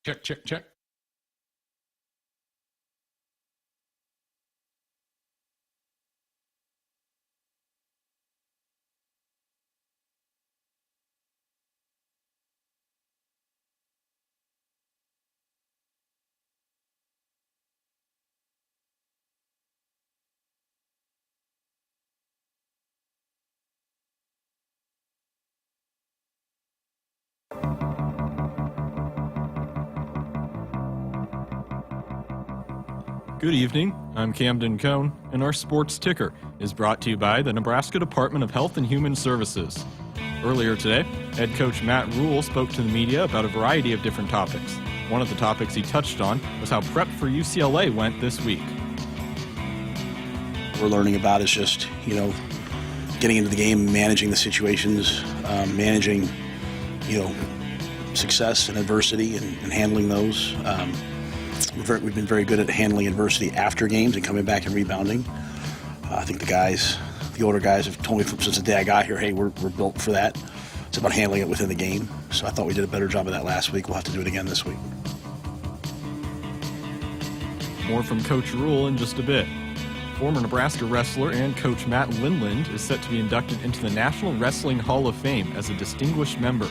Check, check, check. Good evening, I'm Camden Cohn, and our sports ticker is brought to you by the Nebraska Department of Health and Human Services. Earlier today, head coach Matt Rule spoke to the media about a variety of different topics. One of the topics he touched on was how prep for UCLA went this week. What we're learning about is just, getting into the game, managing the situations, managing, success and adversity and handling those. We've been very good at handling adversity after games and coming back and rebounding. I think the older guys have told me since the day I got here, hey, we're built for that. It's about handling it within the game. So I thought we did a better job of that last week. We'll have to do it again this week. More from Coach Rule in just a bit. Former Nebraska wrestler and coach Matt Lindland is set to be inducted into the National Wrestling Hall of Fame as a distinguished member.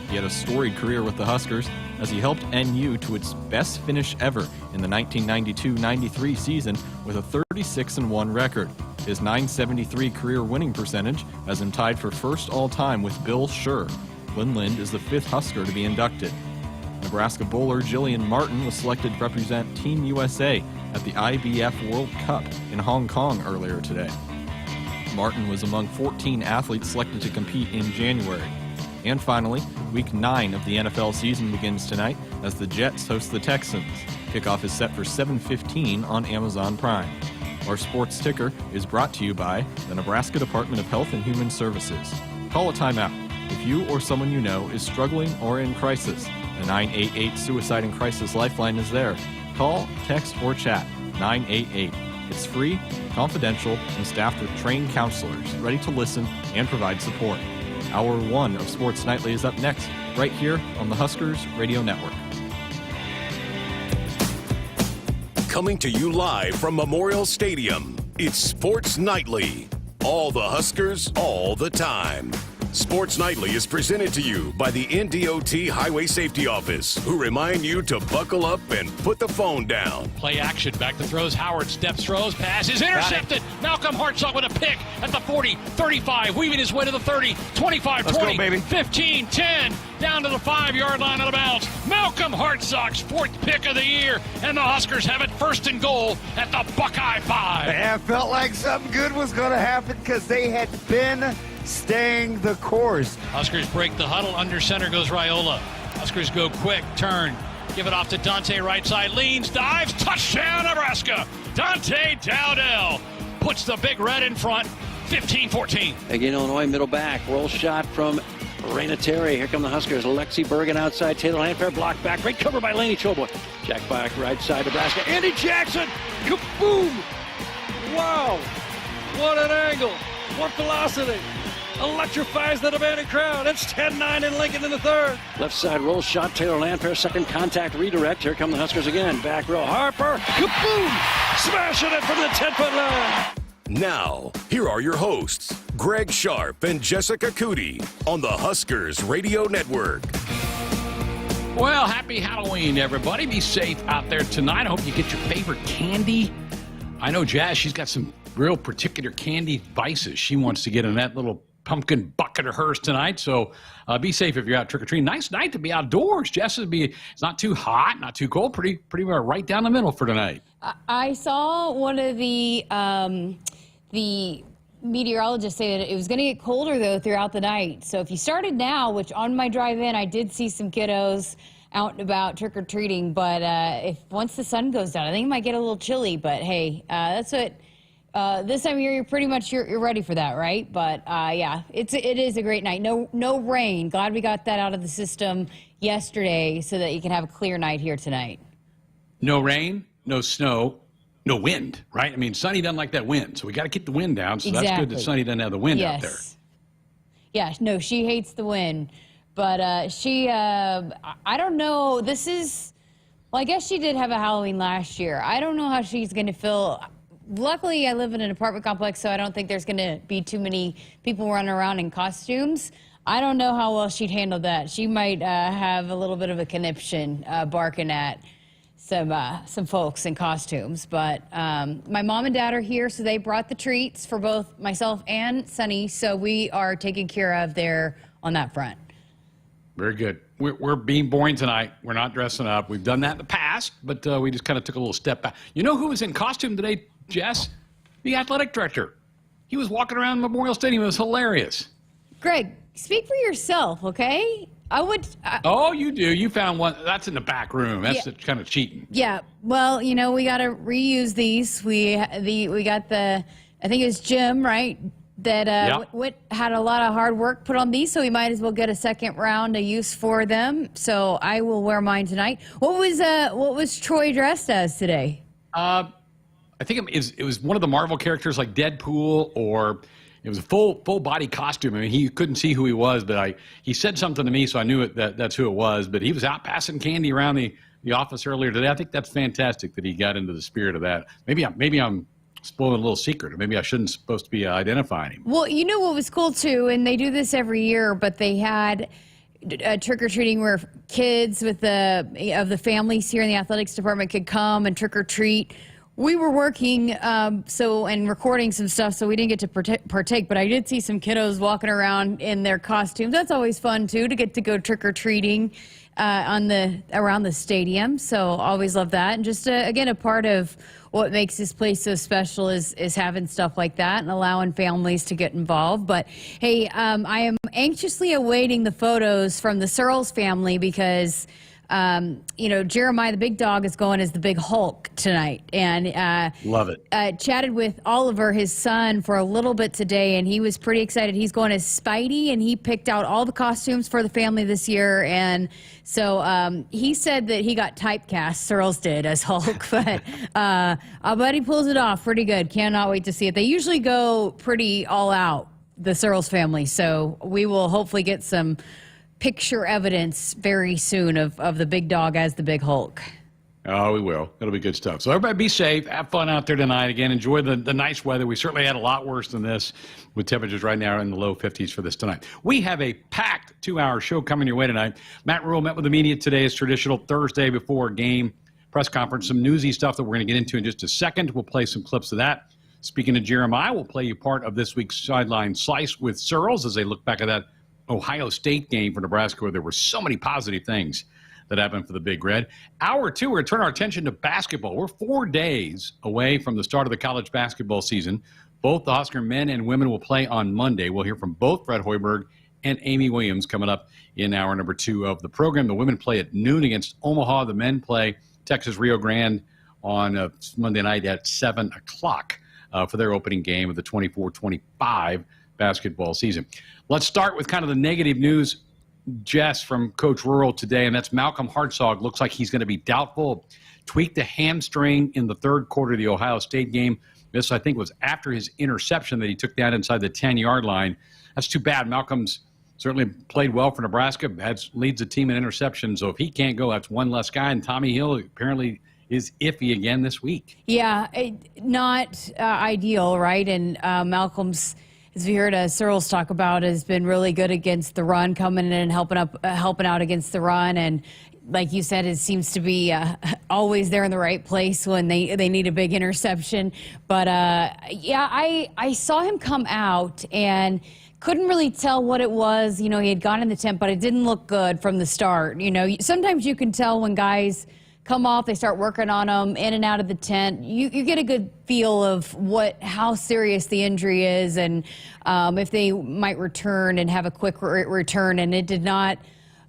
He had a storied career with the Huskers as he helped NU to its best finish ever in the 1992-93 season with a 36-1 record. His .973 career winning percentage has him tied for first all-time with Bill Scherr. Lindland is the fifth Husker to be inducted. Nebraska bowler Jillian Martin was selected to represent Team USA at the IBF World Cup in Hong Kong earlier today. Martin was among 14 athletes selected to compete in January. And finally, Week 9 of the NFL season begins tonight as the Jets host the Texans. Kickoff is set for 7:15 on Amazon Prime. Our sports ticker is brought to you by the Nebraska Department of Health and Human Services. Call a timeout if you or someone you know is struggling or in crisis. The 988 Suicide and Crisis Lifeline is there. Call, text, or chat 988. It's free, confidential, and staffed with trained counselors ready to listen and provide support. Hour 1 of Sports Nightly is up next, right here on the Huskers Radio Network. Coming to you live from Memorial Stadium, it's Sports Nightly. All the Huskers, all the time. Sports Nightly is presented to you by the NDOT Highway Safety Office, who remind you to buckle up and put the phone down. Play action. Back to throws. Howard steps, throws, pass is intercepted. Malcolm Hartzog with a pick at the 40, 35, weaving his way to the 30, 25, Let's 20, go, baby. 15, 10, down to the 5-yard line out of bounds. Malcolm Hartzog's fourth pick of the year, and the Huskers have it first and goal at the Buckeye 5. Yeah, felt like something good was going to happen because they had been staying the course. Huskers break the huddle. Under center goes Raiola. Huskers go quick, turn, give it off to Dante, right side, leans, dives, touchdown Nebraska. Dante Dowdell puts the Big Red in front, 15-14. Again, Illinois, middle back, roll shot from Raina Terry. Here come the Huskers. Lexi Bergen outside, Taylor Landfair, block back, great cover by Laney Choboy. Jack back, right side, Nebraska. Andy Jackson, kaboom! Wow, what an angle, what velocity. Electrifies the demanding crowd. It's 10-9 in Lincoln in the third. Left side roll shot. Taylor Landfair, second contact redirect. Here come the Huskers again. Back row. Harper. Kaboom! Smashing it from the 10-foot line. Now, here are your hosts, Greg Sharpe and Jessica Coody on the Huskers Radio Network. Well, happy Halloween, everybody. Be safe out there tonight. I hope you get your favorite candy. I know Jazz, she's got some real particular candy vices. She wants to get in that little pumpkin bucket of hers tonight, so be safe if you're out trick-or-treating. Nice night to be outdoors. Jess, it's not too hot, not too cold, pretty well right down the middle for tonight. I saw one of the meteorologists say that it was going to get colder, though, throughout the night. So if you started now, which on my drive in, I did see some kiddos out and about trick-or-treating, but if once the sun goes down, I think it might get a little chilly, but hey, that's what this time of year, you're ready for that, right? But yeah, it is a great night. No rain. Glad we got that out of the system yesterday so that you can have a clear night here tonight. No rain, no snow, no wind, right? I mean, Sunny doesn't like that wind, so we got to keep the wind down. So exactly. That's good that Sunny doesn't have the wind out there. Yeah, no, she hates the wind, but I don't know. This is Well, I guess she did have a Halloween last year. I don't know how she's going to feel. Luckily, I live in an apartment complex, so I don't think there's going to be too many people running around in costumes. I don't know how well she'd handle that. She might have a little bit of a conniption barking at some folks in costumes. But my mom and dad are here, so they brought the treats for both myself and Sunny, so we are taken care of there on that front. Very good. We're being boring tonight. We're not dressing up. We've done that in the past, but we just kind of took a little step back. You know who was in costume today, Jess? The athletic director. He was walking around Memorial Stadium. It was hilarious. Greg, speak for yourself, okay? Oh, you do. You found one. That's in the back room. That's kind of cheating. Yeah. Well, you know, we got to reuse these. We got I think it was Jim, right? That had a lot of hard work put on these, so we might as well get a second round of use for them. So I will wear mine tonight. What was Troy dressed as today? I think it was one of the Marvel characters like Deadpool, or it was a full body costume. I mean, he couldn't see who he was, but he said something to me, so I knew that's who it was. But he was out passing candy around the office earlier today. I think that's fantastic that he got into the spirit of that. Maybe I'm spoiling a little secret, or maybe I shouldn't supposed to be identifying him. Well, you know what was cool too, and they do this every year, but they had trick-or-treating where kids of the families here in the athletics department could come and trick-or-treat. We were working and recording some stuff, so we didn't get to partake, but I did see some kiddos walking around in their costumes. That's always fun too, to get to go trick-or-treating around the stadium. So always love that. And just again, a part of what makes this place so special is having stuff like that and allowing families to get involved. But hey, I am anxiously awaiting the photos from the Searles family because Jeremiah the big dog is going as the big Hulk tonight, and love it. Chatted with Oliver, his son, for a little bit today, and he was pretty excited. He's going as Spidey, and he picked out all the costumes for the family this year, and so he said that he got typecast, Searles did, as Hulk, but I bet he pulls it off pretty good. Cannot wait to see it. They usually go pretty all out, the Searles family, so we will hopefully get some picture evidence very soon of the big dog as the big Hulk. Oh, we will. It'll be good stuff. So everybody be safe. Have fun out there tonight. Again, enjoy the nice weather. We certainly had a lot worse than this, with temperatures right now in the low 50s for this tonight. We have a packed 2-hour show coming your way tonight. Matt Rule met with the media today as traditional Thursday before game press conference. Some newsy stuff that we're going to get into in just a second. We'll play some clips of that. Speaking of Jeremiah, we'll play you part of this week's Sideline Slice with Searles as they look back at that Ohio State game for Nebraska, where there were so many positive things that happened for the Big Red. Hour two, we're going to turn our attention to basketball. We're 4 days away from the start of the college basketball season. Both the Husker men and women will play on Monday. We'll hear from both Fred Hoiberg and Amy Williams coming up in hour number 2 of the program. The women play at noon against Omaha. The men play Texas Rio Grande on Monday night at 7 o'clock for their opening game of the 24-25 basketball season. Let's start with kind of the negative news, Jess, from Coach Rural today, and that's Malcolm Hartzog. Looks like he's going to be doubtful. Tweaked a hamstring in the third quarter of the Ohio State game. This, I think, was after his interception that he took down inside the 10-yard line. That's too bad. Malcolm's certainly played well for Nebraska, leads the team in interceptions, so if he can't go, that's one less guy. And Tommy Hill apparently is iffy again this week. Yeah, not ideal, right? And Malcolm's, as we heard Searles talk about, has been really good against the run, coming in and helping out against the run. And like you said, it seems to be always there in the right place when they need a big interception. But I saw him come out and couldn't really tell what it was. You know, he had gone in the tent, but it didn't look good from the start. You know, sometimes you can tell when guys come off, they start working on them in and out of the tent. You get a good feel of how serious the injury is, and if they might return and have a quick return. And it did not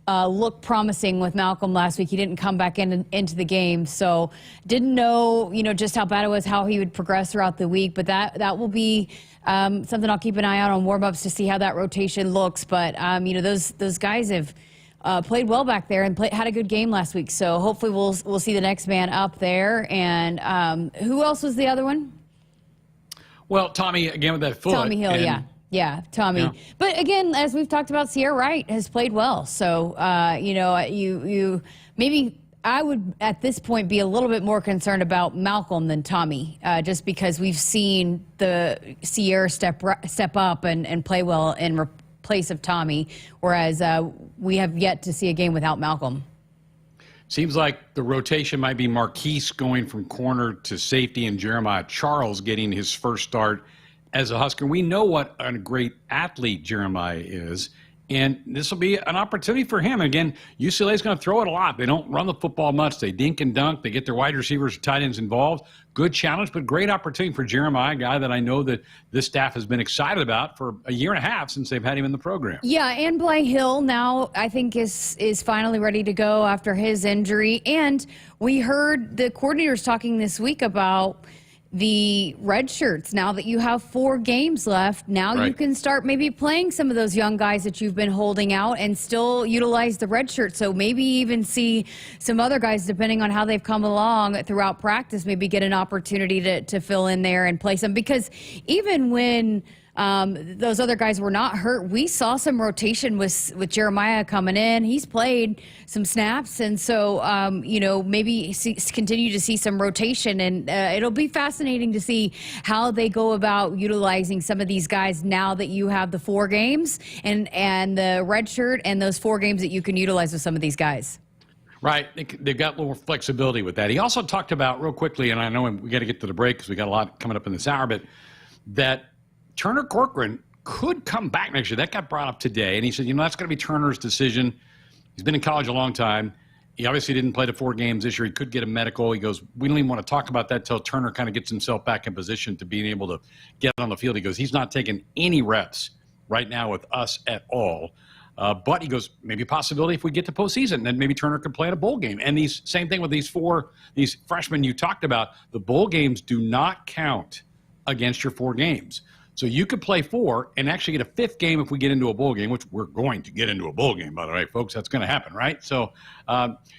look promising with Malcolm last week. He didn't come back into the game, so didn't know just how bad it was, how he would progress throughout the week. But that will be something I'll keep an eye out on warm-ups to see how that rotation looks. But those guys have played well back there and had a good game last week. So hopefully we'll see the next man up there. And who else was the other one? Well, Tommy, again, with that foot. Tommy Hill, yeah, Tommy. Yeah. But again, as we've talked about, Sierra Wright has played well. So, you maybe I would at this point be a little bit more concerned about Malcolm than Tommy, just because we've seen the Sierra step up and play well in place of Tommy, whereas we have yet to see a game without Malcolm. Seems like the rotation might be Marquise going from corner to safety and Jeremiah Charles getting his first start as a Husker. We know what a great athlete Jeremiah is, and this will be an opportunity for him. Again, UCLA is going to throw it a lot. They don't run the football much. They dink and dunk. They get their wide receivers and tight ends involved. Good challenge, but great opportunity for Jeremiah, a guy that I know that this staff has been excited about for a year and a half since they've had him in the program. Yeah, and Bly Hill now I think is finally ready to go after his injury. And we heard the coordinators talking this week about the red shirts. Now that you have 4 games left, now Right. you can start maybe playing some of those young guys that you've been holding out and still utilize the red shirt. So maybe even see some other guys, depending on how they've come along throughout practice, maybe get an opportunity to fill in there and play some. Because even when those other guys were not hurt, we saw some rotation with Jeremiah coming in. He's played some snaps, and so maybe continue to see some rotation, and it'll be fascinating to see how they go about utilizing some of these guys now that you have the 4 games and the red shirt and those 4 games that you can utilize with some of these guys. Right. They've got a little flexibility with that. He also talked about, real quickly, and I know we got to get to the break because we got a lot coming up in this hour, but that Turner Corcoran could come back next year. That got brought up today, and he said, that's going to be Turner's decision. He's been in college a long time. He obviously didn't play the 4 games this year. He could get a medical. He goes, we don't even want to talk about that until Turner kind of gets himself back in position to being able to get on the field. He goes, he's not taking any reps right now with us at all. But he goes, maybe a possibility if we get to postseason, then maybe Turner could play in a bowl game. And same thing with these freshmen you talked about. The bowl games do not count against your 4 games. So you could play 4 and actually get a 5th game if we get into a bowl game, which we're going to get into a bowl game, by the way, folks. That's going to happen, right? So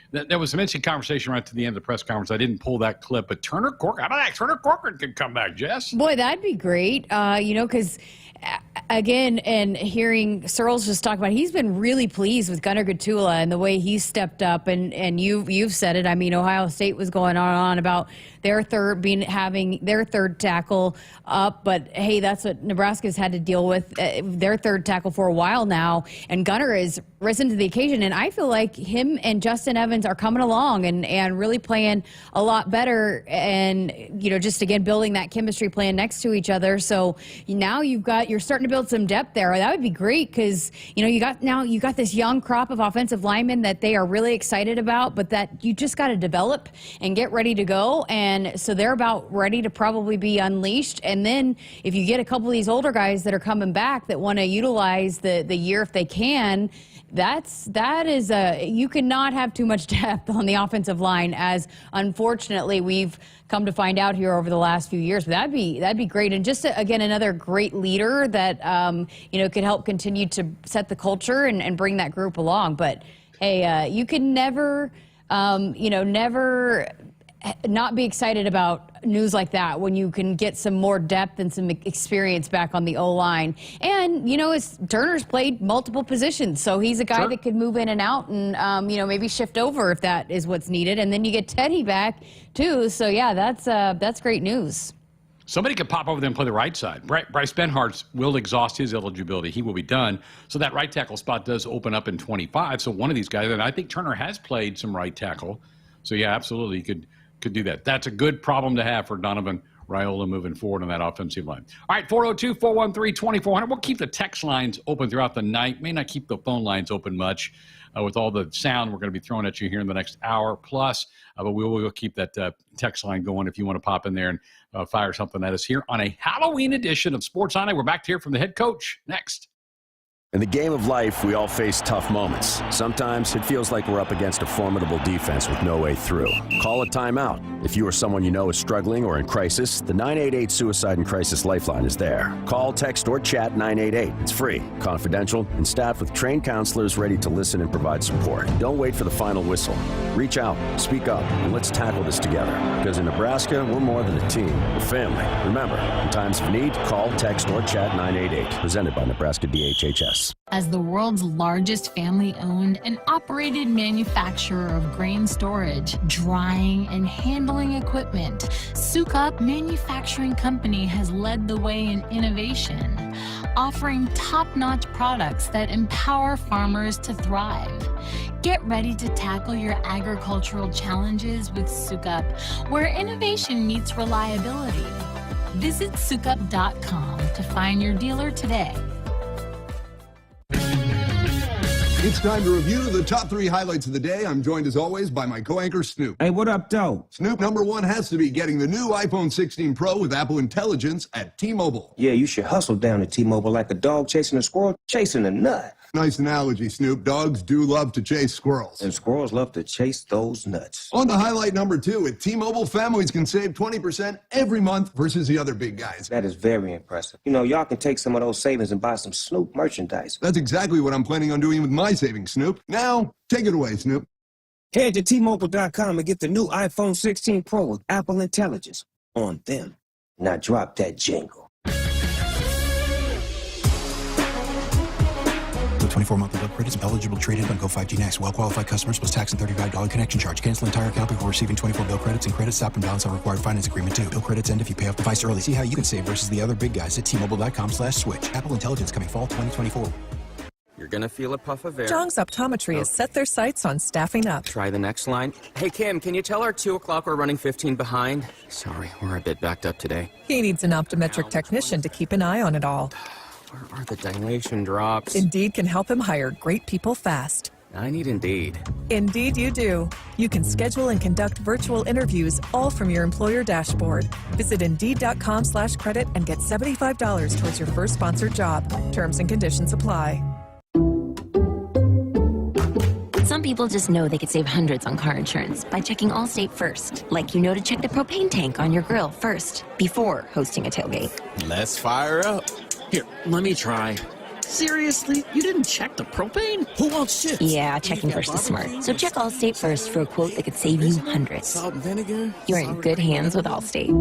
there was some interesting conversation right to the end of the press conference. I didn't pull that clip, but Turner Corcoran, how about that? Turner Corcoran could come back, Jess. Boy, that'd be great, because again, and hearing Searles just talk about it, he's been really pleased with Gunnar Gatula and the way he's stepped up, and you've said it. I mean, Ohio State was going on about having their third tackle up, but hey, that's what Nebraska's had to deal with, their third tackle for a while now, and Gunnar has risen to the occasion, and I feel like him and Justin Evans are coming along and really playing a lot better, and just again building that chemistry, playing next to each other. So now you're starting to build some depth there. That would be great because you got this young crop of offensive linemen that they are really excited about, but that you just got to develop and get ready to go. And so they're about ready to probably be unleashed. And then if you get a couple of these older guys that are coming back that want to utilize the year if they can, you cannot have too much depth on the offensive line, as unfortunately we've come to find out here over the last few years. But that'd be great, and just again another great leader that could help continue to set the culture and bring that group along. But hey, you can never not be excited about news like that when you can get some more depth and some experience back on the O-line. And, Turner's played multiple positions, so he's a guy Sure. that could move in and out and, maybe shift over if that is what's needed. And then you get Teddy back, too. So, yeah, that's great news. Somebody could pop over there and play the right side. Bryce Benhart will exhaust his eligibility. He will be done. So that right tackle spot does open up in 25. So one of these guys, and I think Turner has played some right tackle. So, yeah, absolutely, he could do that. That's a good problem to have for Donovan Raiola moving forward on that offensive line. All right, 402-413-2400. We'll keep the text lines open throughout the night. May not keep the phone lines open much with all the sound we're going to be throwing at you here in the next hour plus. But we will keep that text line going if you want to pop in there and fire something at us here on a Halloween edition of Sports On Air. We're back to hear from the head coach next. In the game of life, we all face tough moments. Sometimes it feels like we're up against a formidable defense with no way through. Call a timeout. If you or someone you know is struggling or in crisis, the 988 Suicide and Crisis Lifeline is there. Call, text, or chat 988. It's free, confidential, and staffed with trained counselors ready to listen and provide support. Don't wait for the final whistle. Reach out, speak up, and let's tackle this together. Because in Nebraska, we're more than a team. We're family. Remember, in times of need, call, text, or chat 988. Presented by Nebraska DHHS. As the world's largest family-owned and operated manufacturer of grain storage, drying, and handling equipment, Sukup Manufacturing Company has led the way in innovation, offering top-notch products that empower farmers to thrive. Get ready to tackle your agricultural challenges with Sukup, where innovation meets reliability. Visit sukup.com to find your dealer today. It's time to review the top 3 highlights of the day. I'm joined, as always, by my co-anchor, Snoop. Hey, what up, though? Snoop, number 1 has to be getting the new iPhone 16 Pro with Apple Intelligence at T-Mobile. Yeah, you should hustle down to T-Mobile like a dog chasing a squirrel chasing a nut. Nice analogy, Snoop. Dogs do love to chase squirrels. And squirrels love to chase those nuts. On to highlight number 2, at T-Mobile, families can save 20% every month versus the other big guys. That is very impressive. You know, y'all can take some of those savings and buy some Snoop merchandise. That's exactly what I'm planning on doing with my savings, Snoop. Now, take it away, Snoop. Head to T-Mobile.com and get the new iPhone 16 Pro with Apple Intelligence on them. Now drop that jingle. The 24-monthly bill credits eligible trade-in on Go 5G Next. Well-qualified customers plus tax and $35 connection charge. Cancel entire account before receiving 24 bill credits, and credits stop and balance on required finance agreement too. Bill credits end if you pay off device early. See how you can save versus the other big guys at T-Mobile.com/switch. Apple Intelligence coming fall 2024. You're going to feel a puff of air. Jong's Optometry has set their sights on staffing up. Try the next line. Hey, Kim, can you tell our 2 o'clock we're running 15 behind? Sorry, we're a bit backed up today. He needs an optometric technician to keep an eye on it all. Where are the dilation drops? Indeed can help him hire great people fast. I need Indeed. Indeed you do. You can schedule and conduct virtual interviews all from your employer dashboard. Visit Indeed.com/credit and get $75 towards your first sponsored job. Terms and conditions apply. Some people just know they could save hundreds on car insurance by checking Allstate first. Like you know to check the propane tank on your grill first before hosting a tailgate. Let's fire up. Here, let me try. Seriously? You didn't check the propane? Who wants chips? Yeah, checking first is smart. So check Allstate first for a quote that could save you hundreds. Salt and vinegar? You're in good hands with Allstate.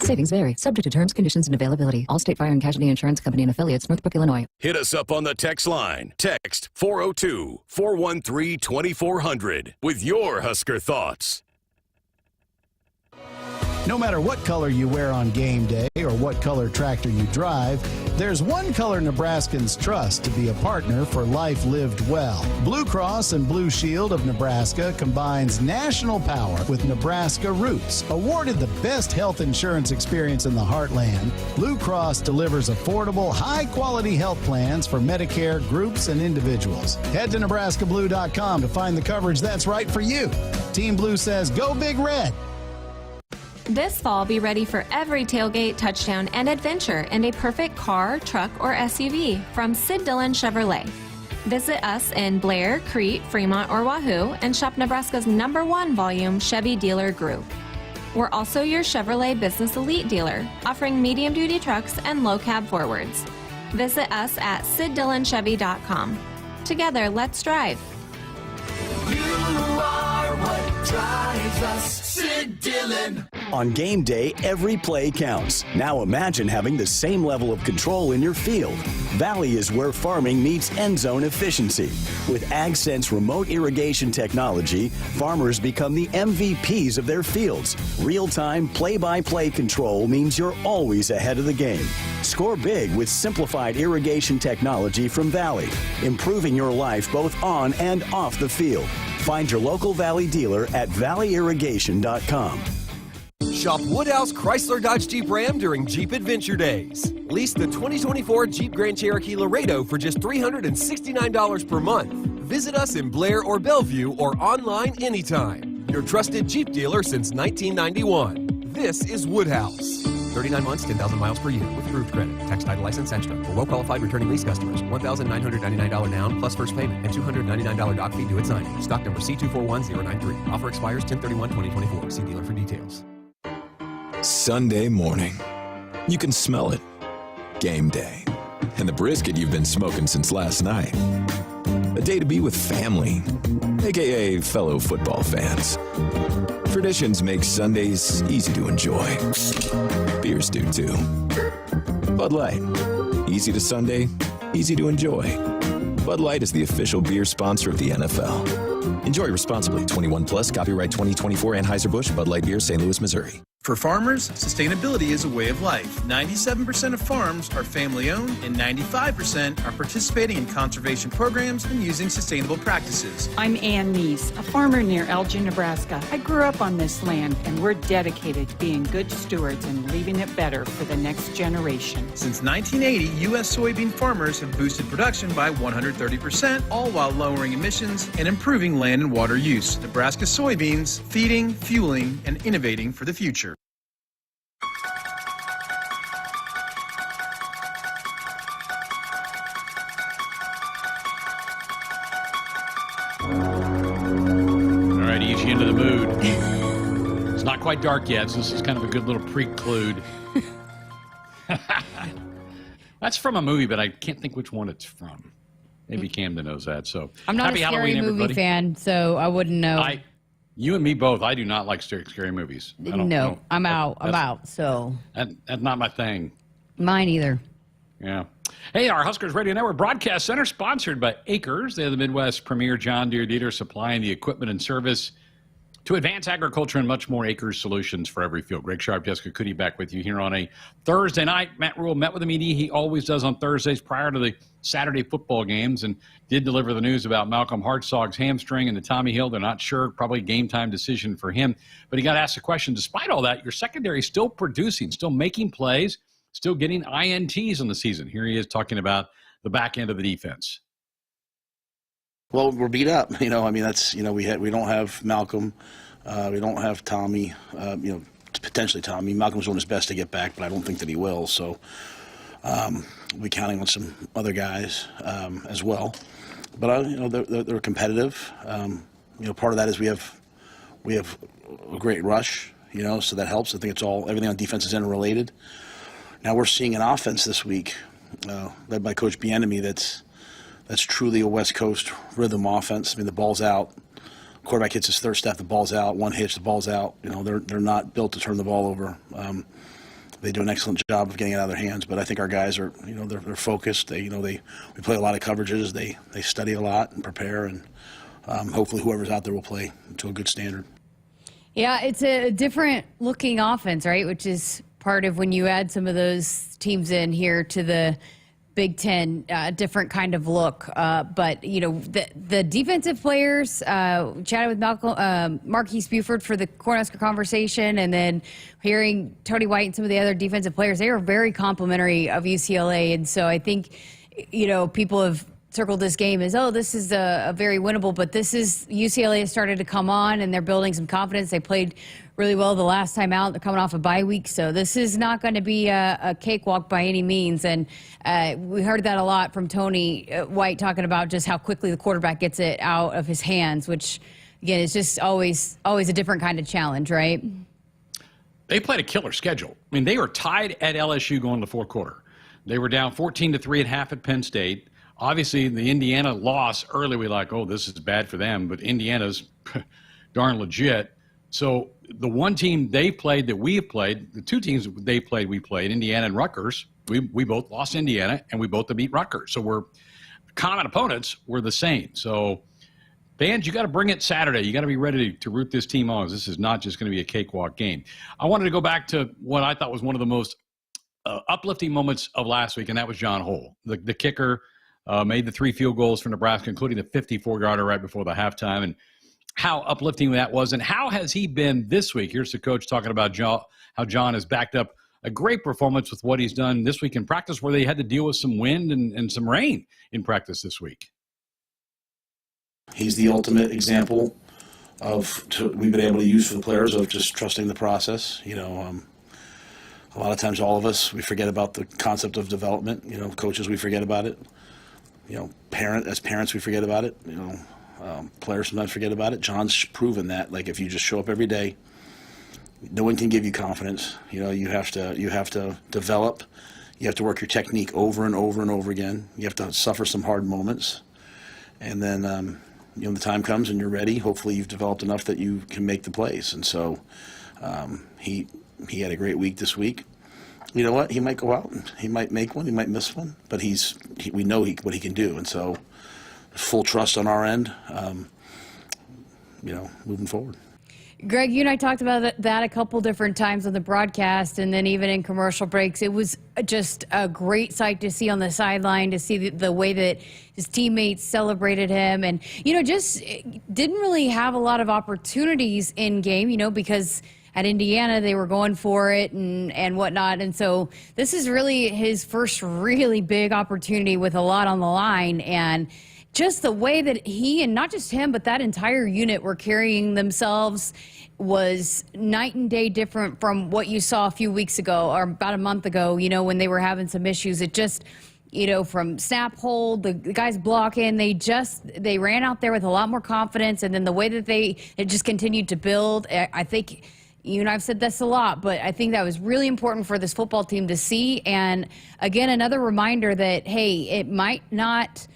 Savings vary. Subject to terms, conditions, and availability. Allstate Fire and Casualty Insurance Company and affiliates, Northbrook, Illinois. Hit us up on the text line. Text 402-413-2400 with your Husker thoughts. No matter what color you wear on game day or what color tractor you drive, there's one color Nebraskans trust to be a partner for life lived well. Blue Cross and Blue Shield of Nebraska combines national power with Nebraska roots. Awarded the best health insurance experience in the heartland, Blue Cross delivers affordable, high-quality health plans for Medicare groups and individuals. Head to nebraskablue.com to find the coverage that's right for you. Team Blue says, go Big Red. This fall, be ready for every tailgate, touchdown, and adventure in a perfect car, truck, or SUV from Sid Dillon Chevrolet. Visit us in Blair, Crete, Fremont, or Wahoo and shop Nebraska's #1 volume Chevy dealer group. We're also your Chevrolet Business Elite dealer, offering medium-duty trucks and low-cab forwards. Visit us at SidDillonChevy.com. Together, let's drive. You are what drives us, Sid Dillon. On game day, every play counts. Now imagine having the same level of control in your field. Valley is where farming meets end zone efficiency. With AgSense remote irrigation technology, farmers become the MVPs of their fields. Real-time, play-by-play control means you're always ahead of the game. Score big with simplified irrigation technology from Valley, improving your life both on and off the field. Find your local Valley dealer at valleyirrigation.com. Shop Woodhouse Chrysler Dodge Jeep Ram during Jeep Adventure Days. Lease the 2024 Jeep Grand Cherokee Laredo for just $369 per month. Visit us in Blair or Bellevue or online anytime. Your trusted Jeep dealer since 1991. This is Woodhouse. 39 months, 10,000 miles per year with approved credit. Tax, title, license, extra. For well-qualified returning lease customers, $1,999 down plus first payment and $299 doc fee due at signing. Stock number C241093. Offer expires 10/31/2024. See dealer for details. Sunday morning. You can smell it. Game day. And the brisket you've been smoking since last night. A day to be with family, aka fellow football fans. Traditions make Sundays easy to enjoy. Beers do too. Bud Light. Easy Easy to Sunday, easy to enjoy. Bud Light is the official beer sponsor of the NFL. Enjoy responsibly. 21 plus, copyright 2024 Anheuser-Busch, Bud Light Beer, St. Louis, Missouri. For farmers, sustainability is a way of life. 97% of farms are family-owned, and 95% are participating in conservation programs and using sustainable practices. I'm Ann Neese, a farmer near Elgin, Nebraska. I grew up on this land, and we're dedicated to being good stewards and leaving it better for the next generation. Since 1980, U.S. soybean farmers have boosted production by 130%, all while lowering emissions and improving land and water use. Nebraska soybeans, feeding, fueling, and innovating for the future. Easy into the mood. It's not quite dark yet, so this is kind of a good little prelude. That's from a movie, but I can't think which one it's from. Maybe Camden knows that. So I'm not happy a scary Halloween, movie everybody. fan, so I wouldn't know. You and me both. I do not like scary movies. No, I'm out. So that's not my thing. Mine either. Yeah. Hey, our Huskers Radio Network Broadcast Center, sponsored by Akrs. They're the Midwest's premier John Deere dealer, supplying the equipment and service to advance agriculture and much more. Akrs solutions for every field. Greg Sharpe, Jessica Coody back with you here on a Thursday night. Matt Rule met with the media. He always does on Thursdays prior to the Saturday football games, and did deliver the news about Malcolm Hartzog's hamstring and the Tommy Hill. They're not sure, probably game time decision for him. But he got asked the question, despite all that, your secondary is still producing, still making plays, still getting INTs in the season. Here he is talking about the back end of the defense. Well, we're beat up. That's we don't have Malcolm, we don't have Tommy. Potentially Tommy. Malcolm's doing his best to get back, but I don't think that he will. So we'll be counting on some other guys as well. But they're competitive. Part of that is we have a great rush. So that helps. I think everything on defense is interrelated. Now we're seeing an offense this week, led by Coach Bieniemy, that's truly a West Coast rhythm offense. The ball's out. Quarterback hits his third step, the ball's out. One hitch, the ball's out. They're not built to turn the ball over. They do an excellent job of getting it out of their hands. But I think our guys are, they're focused. We play a lot of coverages. They study a lot and prepare, and hopefully whoever's out there will play to a good standard. Yeah, it's a different looking offense, right? Which is part of when you add some of those teams in here to the Big Ten, different kind of look. But, the defensive players, chatted with Marquise Buford for the Cornhusker conversation, and then hearing Tony White and some of the other defensive players, they are very complimentary of UCLA. And so I think, people have circled this game as, this is a very winnable, but this is UCLA has started to come on, and they're building some confidence. They played really well the last time out. They're coming off a bye week, so this is not going to be a cakewalk by any means. And we heard that a lot from Tony White, talking about just how quickly the quarterback gets it out of his hands, which, again, is just always a different kind of challenge, right? They played a killer schedule. They were tied at LSU going to the fourth quarter. They were down 14-3 at half at Penn State. Obviously, the Indiana loss early, we this is bad for them, but Indiana's darn legit. So the one team they played that we have played, the two teams they played, we played, Indiana and Rutgers. We both lost Indiana, and we both beat Rutgers. So we're common opponents. We're the same. So fans, you got to bring it Saturday. You got to be ready to root this team on. This is not just going to be a cakewalk game. I wanted to go back to what I thought was one of the most uplifting moments of last week, and that was John Hull, the kicker. Made the 3 field goals for Nebraska, including the 54-yarder right before the halftime, and how uplifting that was. And how has he been this week? Here's the coach talking about how John has backed up a great performance with what he's done this week in practice, where they had to deal with some wind and some rain in practice this week. He's the ultimate example we've been able to use for the players of just trusting the process. A lot of times all of us, we forget about the concept of development. Coaches, we forget about it. As parents, we forget about it. Players sometimes forget about it. John's proven that. If you just show up every day, no one can give you confidence. You have to develop. You have to work your technique over and over and over again. You have to suffer some hard moments, and then the time comes and you're ready. Hopefully, you've developed enough that you can make the plays. And so he had a great week this week. you know what? He might go out and he might make one. He might miss one, but we know what he can do, and so full trust on our end. Moving forward. Greg, you and I talked about that a couple different times on the broadcast and then even in commercial breaks. It was just a great sight to see on the sideline, to see the way that his teammates celebrated him and, just didn't really have a lot of opportunities in game, because at Indiana they were going for it and whatnot. And so this is really his first really big opportunity with a lot on the line. And just the way that he, and not just him, but that entire unit were carrying themselves was night and day different from what you saw a few weeks ago or about a month ago, when they were having some issues. It just, from snap hold, the guys blocking, they ran out there with a lot more confidence. And then the way that it just continued to build, I think, you and I've said this a lot, but I think that was really important for this football team to see. And again, another reminder that, hey, it might not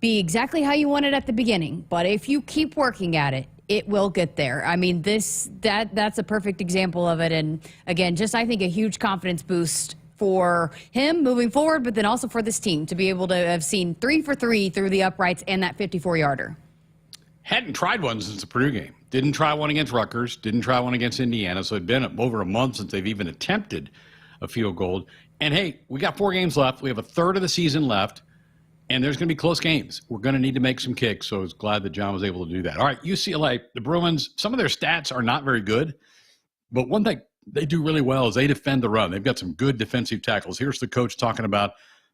be exactly how you want it at the beginning, but if you keep working at it, it will get there. I mean, that's a perfect example of it. And again, just I think a huge confidence boost for him moving forward, but then also for this team to be able to have seen 3 for 3 through the uprights and that 54-yarder. Hadn't tried one since the Purdue game. Didn't try one against Rutgers. Didn't try one against Indiana. So it'd been over a month since they've even attempted a field goal. And hey, we got 4 games left. We have a third of the season left. And there's going to be close games. We're going to need to make some kicks, so I was glad that John was able to do that. All right, UCLA, the Bruins, some of their stats are not very good, but one thing they do really well is they defend the run. They've got some good defensive tackles. Here's the coach talking about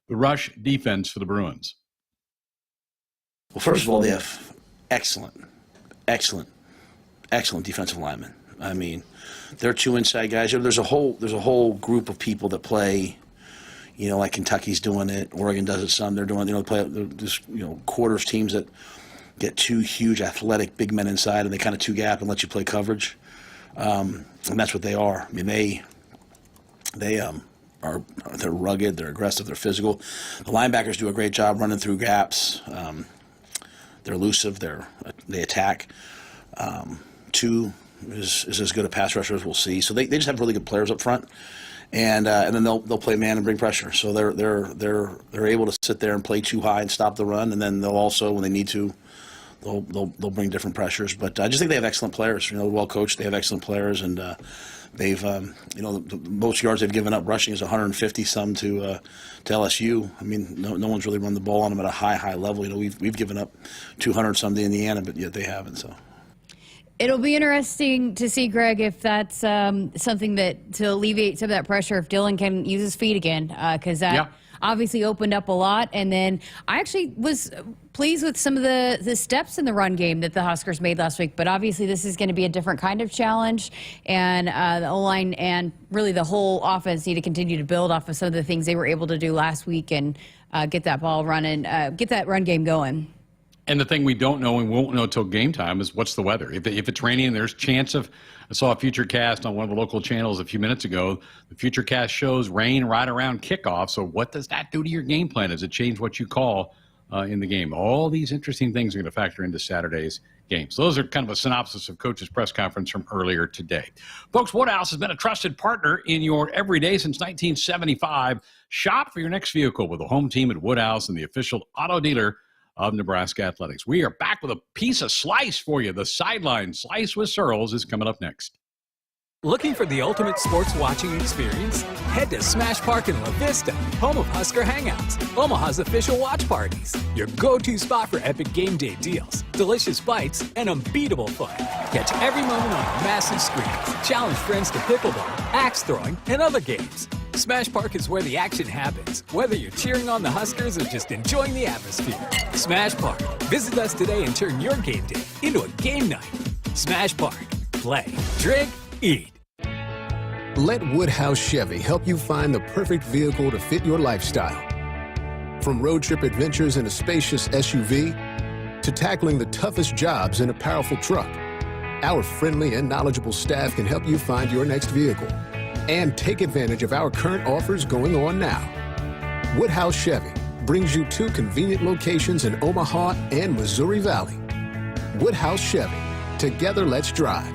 the rush defense for the Bruins. Well, first of all, they have excellent defensive linemen. I mean, they're 2 inside guys. There's a whole group of people that play. Like Kentucky's doing it, Oregon does it some. They're doing, quarters teams that get 2 huge athletic big men inside and they kind of 2-gap and let you play coverage. And that's what they are. I mean, they're rugged, they're aggressive, they're physical. The linebackers do a great job running through gaps. They're elusive, they attack. 2 is as good a pass rusher as we'll see. So they just have really good players up front. And then they'll play man and bring pressure. So they're able to sit there and play too high and stop the run. And then they'll also, when they need to, they'll bring different pressures. But I just think they have excellent players. Well coached. They have excellent players, and they've the most yards they've given up rushing is 150 some to LSU. I mean, no one's really run the ball on them at a high level. We've given up 200 some to Indiana, but yet they haven't. So. It'll be interesting to see, Greg, if that's something that to alleviate some of that pressure, if Dylan can use his feet again, because that obviously opened up a lot. And then I actually was pleased with some of the steps in the run game that the Huskers made last week. But obviously this is going to be a different kind of challenge. And the O-line and really the whole offense need to continue to build off of some of the things they were able to do last week and get that ball running, get that run game going. And the thing we don't know and won't know until game time is what's the weather. If it's raining and there's chance of, I saw a Futurecast on one of the local channels a few minutes ago. The Futurecast shows rain right around kickoff. So what does that do to your game plan? Does it change what you call in the game? All these interesting things are going to factor into Saturday's game. So those are kind of a synopsis of Coach's press conference from earlier today. Folks, Woodhouse has been a trusted partner in your everyday since 1975. Shop for your next vehicle with a home team at Woodhouse and the official auto dealer of Nebraska Athletics. We are back with a piece of slice for you. The Sideline Slice with Searles is coming up next. Looking for the ultimate sports watching experience? Head to Smash Park in La Vista, home of Husker Hangouts, Omaha's official watch parties. Your go-to spot for epic game day deals, delicious bites, and unbeatable fun. Catch every moment on our massive screens. Challenge friends to pickleball, axe throwing, and other games. Smash Park is where the action happens, whether you're cheering on the Huskers or just enjoying the atmosphere. Smash Park. Visit us today and turn your game day into a game night. Smash Park. Play, drink, eat. Let Woodhouse Chevy help you find the perfect vehicle to fit your lifestyle. From road trip adventures in a spacious SUV to tackling the toughest jobs in a powerful truck, our friendly and knowledgeable staff can help you find your next vehicle. And take advantage of our current offers going on now. Woodhouse Chevy brings you 2 convenient locations in Omaha and Missouri Valley. Woodhouse Chevy. Together, let's drive.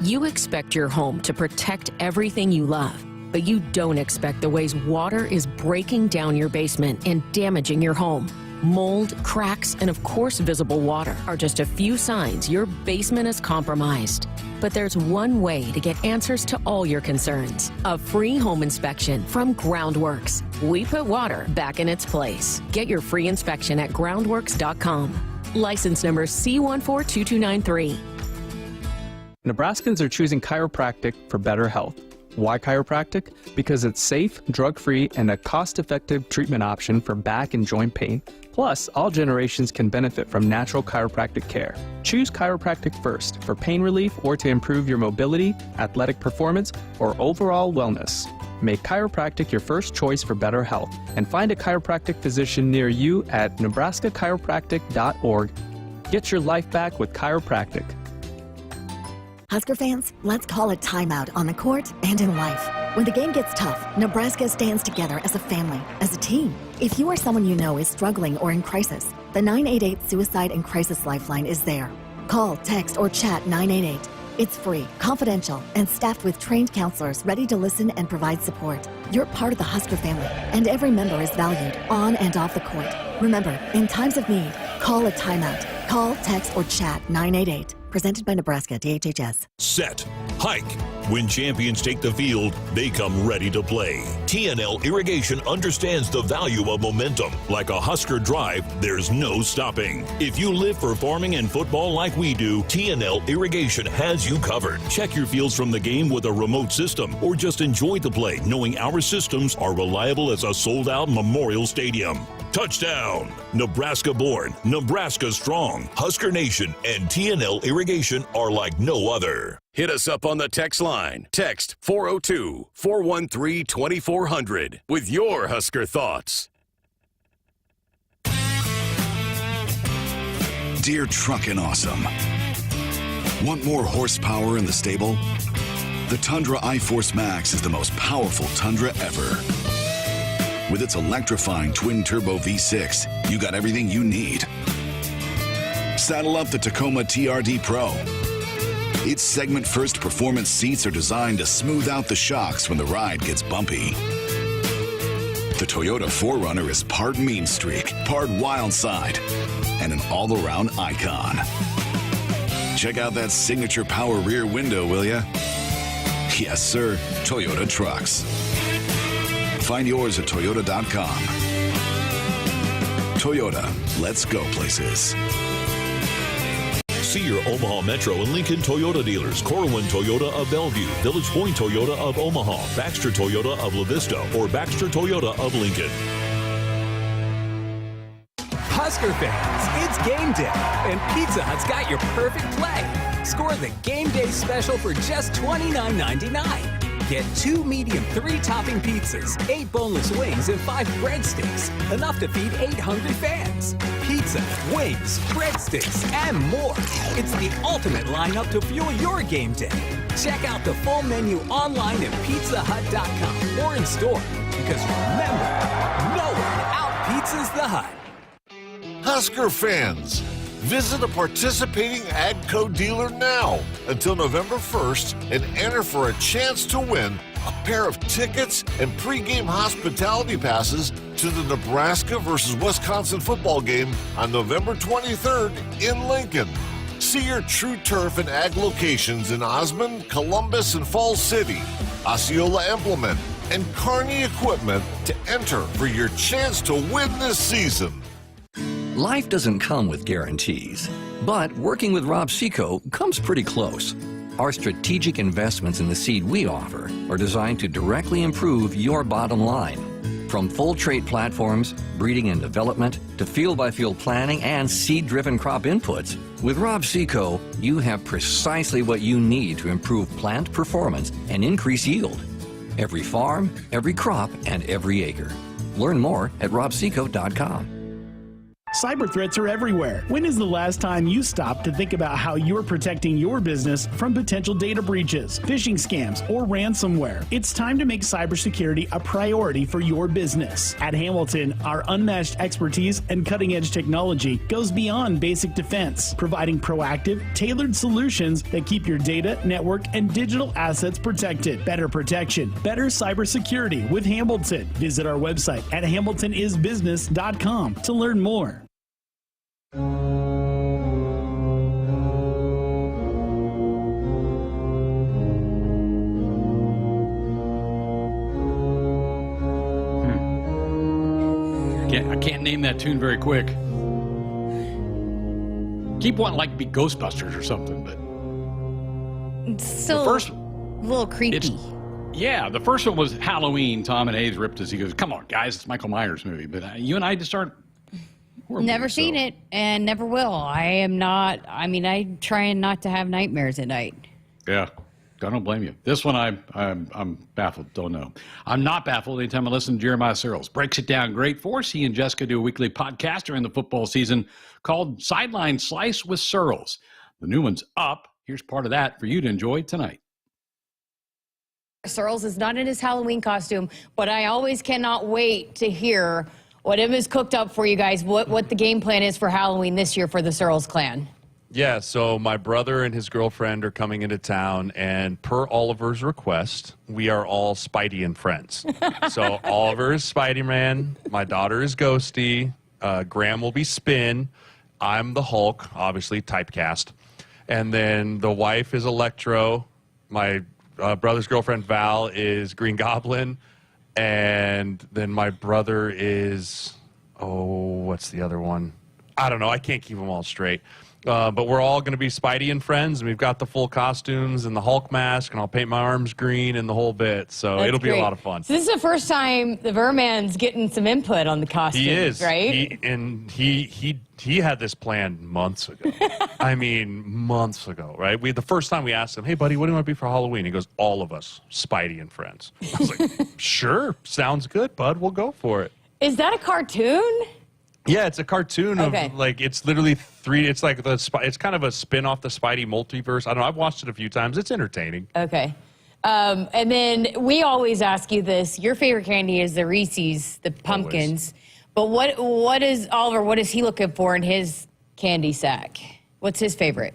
You expect your home to protect everything you love, but you don't expect the ways water is breaking down your basement and damaging your home. Mold, cracks, and of course visible water are just a few signs your basement is compromised. But there's one way to get answers to all your concerns. A free home inspection from Groundworks. We put water back in its place. Get your free inspection at groundworks.com. License number C142293. Nebraskans are choosing chiropractic for better health. Why chiropractic? Because it's safe, drug-free, and a cost-effective treatment option for back and joint pain. Plus, all generations can benefit from natural chiropractic care. Choose chiropractic first for pain relief or to improve your mobility, athletic performance, or overall wellness. Make chiropractic your first choice for better health and find a chiropractic physician near you at nebraska-chiropractic.org. Get your life back with chiropractic. Husker fans, let's call a timeout on the court and in life. When the game gets tough, Nebraska stands together as a family, as a team. If you or someone you know is struggling or in crisis, the 988 Suicide and Crisis Lifeline is there. Call, text, or chat 988. It's free, confidential, and staffed with trained counselors ready to listen and provide support. You're part of the Husker family, and every member is valued on and off the court. Remember, in times of need, call a timeout. Call, text, or chat 988. Presented by Nebraska DHHS. Set. Hike. When champions take the field, they come ready to play. TNL Irrigation understands the value of momentum. Like a Husker drive, there's no stopping. If you live for farming and football like we do, TNL Irrigation has you covered. Check your fields from the game with a remote system, or just enjoy the play knowing our systems are reliable as a sold-out Memorial Stadium. Touchdown! Nebraska born, Nebraska strong. Husker Nation and TNL Irrigation are like no other. Hit us up on the text line. Text 402-413-2400 with your Husker thoughts. Dear Truckin' Awesome. Want more horsepower in the stable? The Tundra iForce Max is the most powerful Tundra ever. With its electrifying twin-turbo V6, you got everything you need. Saddle up the Tacoma TRD Pro. Its segment-first performance seats are designed to smooth out the shocks when the ride gets bumpy. The Toyota 4Runner is part mean streak, part wild side, and an all-around icon. Check out that signature power rear window, will ya? Yes, sir, Toyota trucks. Find yours at Toyota.com. Toyota, let's go places. See your Omaha Metro and Lincoln Toyota dealers. Corwin Toyota of Bellevue, Village Point Toyota of Omaha, Baxter Toyota of La Vista, or Baxter Toyota of Lincoln. Husker fans, it's game day, and Pizza Hut's got your perfect play. Score the game day special for just $29.99. Get 2 medium 3-topping pizzas, 8 boneless wings, and 5 breadsticks. Enough to feed 8 hungry fans. Pizza, wings, breadsticks, and more. It's the ultimate lineup to fuel your game day. Check out the full menu online at pizzahut.com or in store. Because remember, no one out-pizzas the Hut. Husker fans, visit a participating AGCO dealer now until November 1st and enter for a chance to win a pair of tickets and pregame hospitality passes to the Nebraska versus Wisconsin football game on November 23rd in Lincoln. See your True Turf and Ag locations in Osmond, Columbus, and Falls City, Osceola Implement, and Kearney Equipment to enter for your chance to win this season. Life doesn't come with guarantees, but working with Rob Seco comes pretty close. Our strategic investments in the seed we offer are designed to directly improve your bottom line. From full trait platforms, breeding and development, to field-by-field planning and seed-driven crop inputs, with Rob Seco, you have precisely what you need to improve plant performance and increase yield. Every farm, every crop, and every acre. Learn more at robseco.com. Cyber threats are everywhere. When is the last time you stopped to think about how you're protecting your business from potential data breaches, phishing scams, or ransomware? It's time to make cybersecurity a priority for your business. At Hamilton, our unmatched expertise and cutting-edge technology goes beyond basic defense, providing proactive, tailored solutions that keep your data, network, and digital assets protected. Better protection, better cybersecurity with Hamilton. Visit our website at hamiltonisbusiness.com to learn more. I can't name that tune very quick. Keep wanting like to be Ghostbusters or something, but it's still a little creepy. Yeah, the first one was Halloween. Tom and Hayes ripped us. He goes, "Come on, guys, it's Michael Myers movie." But you and I just aren't. Never seen it and never will. I'm trying not to have nightmares at night. Yeah, I don't blame you. This one, I'm baffled. Don't know. I'm not baffled anytime I listen to Jeremiah Searles. Breaks it down great for us. He and Jessica do a weekly podcast during the football season called Sideline Slice with Searles. The new one's up. Here's part of that for you to enjoy tonight. Searles is not in his Halloween costume, but I always cannot wait to hear what Em has cooked up for you guys, what the game plan is for Halloween this year for the Searles clan. Yeah, so my brother and his girlfriend are coming into town, and per Oliver's request, we are all Spidey and friends. So Oliver is Spidey-Man, my daughter is Ghosty, Graham will be Spin, I'm the Hulk, obviously typecast, and then the wife is Electro, my brother's girlfriend Val is Green Goblin, and then my brother is, what's the other one? I don't know. I can't keep them all straight. But we're all going to be Spidey and friends, and we've got the full costumes and the Hulk mask, and I'll paint my arms green and the whole bit. So it'll be a lot of fun. So this is the first time the Verman's getting some input on the costumes, he is, right? He had this planned months ago. I mean, months ago, right? The first time we asked him, "Hey, buddy, what do you want to be for Halloween?" He goes, "All of us, Spidey and friends." I was like, "Sure, sounds good, bud. We'll go for it." Is that a cartoon? Yeah, it's a cartoon of it's literally it's like it's kind of a spin off the Spidey multiverse. I don't know. I've watched it a few times. It's entertaining. Okay. And then we always ask you this. Your favorite candy is the Reese's, the pumpkins. Always. But what is Oliver, what is he looking for in his candy sack? What's his favorite?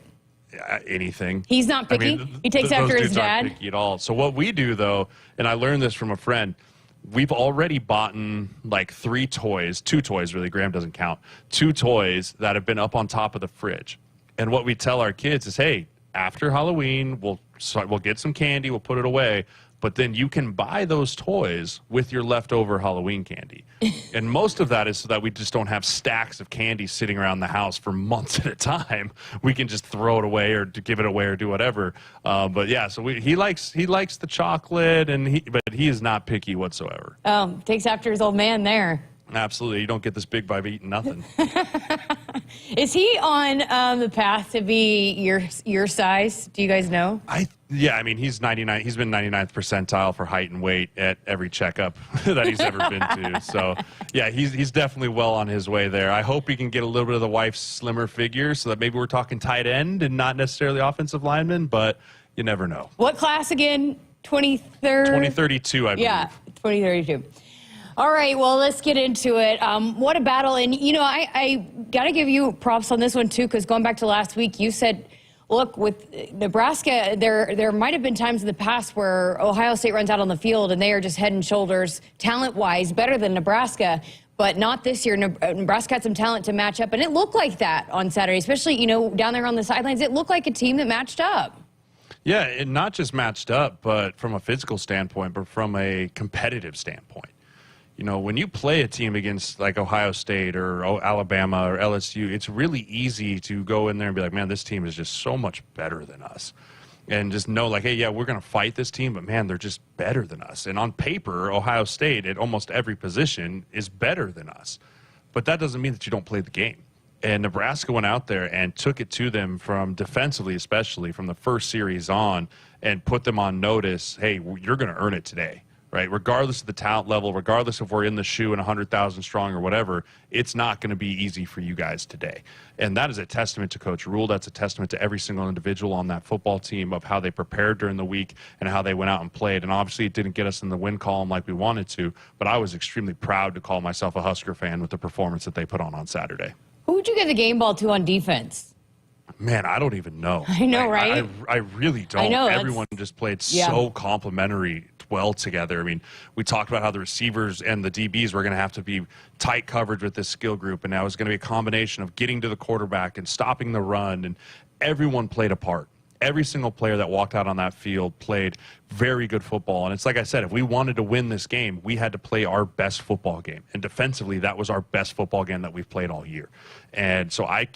Anything. He's not picky? He takes after his dad? Aren't picky at all. So what we do, though, and I learned this from a friend, we've already bought like 2 toys really, Graham doesn't count, 2 toys that have been up on top of the fridge. And what we tell our kids is, hey, after Halloween, we'll get some candy, we'll put it away, but then you can buy those toys with your leftover Halloween candy. And most of that is so that we just don't have stacks of candy sitting around the house for months at a time. We can just throw it away or give it away or do whatever. But yeah, so he likes the chocolate, but he is not picky whatsoever. Takes after his old man there. Absolutely. You don't get this big by eating nothing. Is he on the path to be your size? Do you guys know? Yeah, I mean, he's 99. He's been 99th percentile for height and weight at every checkup that he's ever been to. So, yeah, he's definitely well on his way there. I hope he can get a little bit of the wife's slimmer figure so that maybe we're talking tight end and not necessarily offensive lineman, but you never know. What class again? 2032, I believe. Yeah, 2032. All right, well, let's get into it. What a battle. And, I got to give you props on this one, too, because going back to last week, you said, look, with Nebraska, there might have been times in the past where Ohio State runs out on the field and they are just head and shoulders, talent-wise, better than Nebraska, but not this year. Nebraska had some talent to match up, and it looked like that on Saturday, especially, down there on the sidelines. It looked like a team that matched up. Yeah, it not just matched up, but from a physical standpoint, but from a competitive standpoint. When you play a team against like Ohio State or Alabama or LSU, it's really easy to go in there and be like, man, this team is just so much better than us. And just know like, hey, yeah, we're going to fight this team, but man, they're just better than us. And on paper, Ohio State at almost every position is better than us. But that doesn't mean that you don't play the game. And Nebraska went out there and took it to them from defensively, especially from the first series on, and put them on notice, hey, you're going to earn it today. right? Regardless of the talent level, regardless if we're in the shoe and 100,000 strong or whatever, it's not going to be easy for you guys today. And that is a testament to Coach Rule. That's a testament to every single individual on that football team of how they prepared during the week and how they went out and played. And obviously it didn't get us in the win column like we wanted to, but I was extremely proud to call myself a Husker fan with the performance that they put on Saturday. Who would you give the game ball to on defense? Man, I don't even know. I know, right? I really don't. I know, Everyone just played so complimentary well together. I mean, we talked about how the receivers and the DBs were going to have to be tight coverage with this skill group, and now it's going to be a combination of getting to the quarterback and stopping the run, and everyone played a part. Every single player that walked out on that field played very good football. And it's like I said, if we wanted to win this game, we had to play our best football game. And defensively, that was our best football game that we've played all year. And so I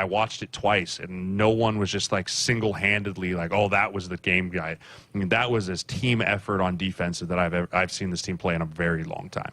watched it twice, and no one was just like single-handedly like, oh, that was the game guy. I mean, that was as team effort on defense that I've seen this team play in a very long time.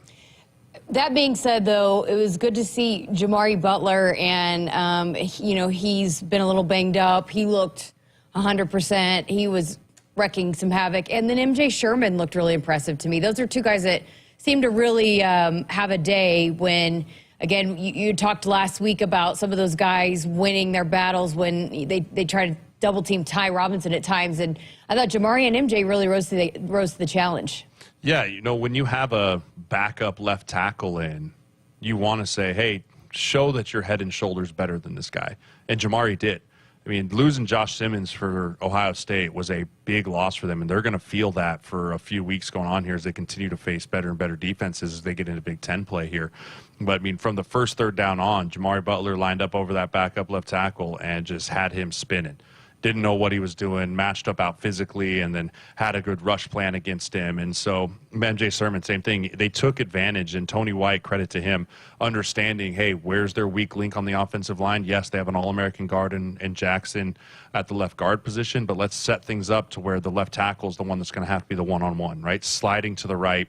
That being said, though, it was good to see Jamari Butler, and, he's been a little banged up. He looked 100%. He was wrecking some havoc. And then MJ Sherman looked really impressive to me. Those are two guys that seem to really have a day when, again, you talked last week about some of those guys winning their battles when they try to double-team Ty Robinson at times. And I thought Jamari and MJ really rose to the challenge. Yeah, when you have a backup left tackle in, you want to say, hey, show that you're head and shoulders better than this guy. And Jamari did. I mean, losing Josh Simmons for Ohio State was a big loss for them, and they're going to feel that for a few weeks going on here as they continue to face better and better defenses as they get into Big Ten play here. But, I mean, from the first third down on, Jamari Butler lined up over that backup left tackle and just had him spinning. Didn't know what he was doing, matched up out physically, and then had a good rush plan against him. And so MJ Sherman, same thing. They took advantage, and Tony White, credit to him, understanding, hey, where's their weak link on the offensive line? Yes, they have an All-American guard in Jackson at the left guard position, but let's set things up to where the left tackle is the one that's going to have to be the one-on-one, right? Sliding to the right,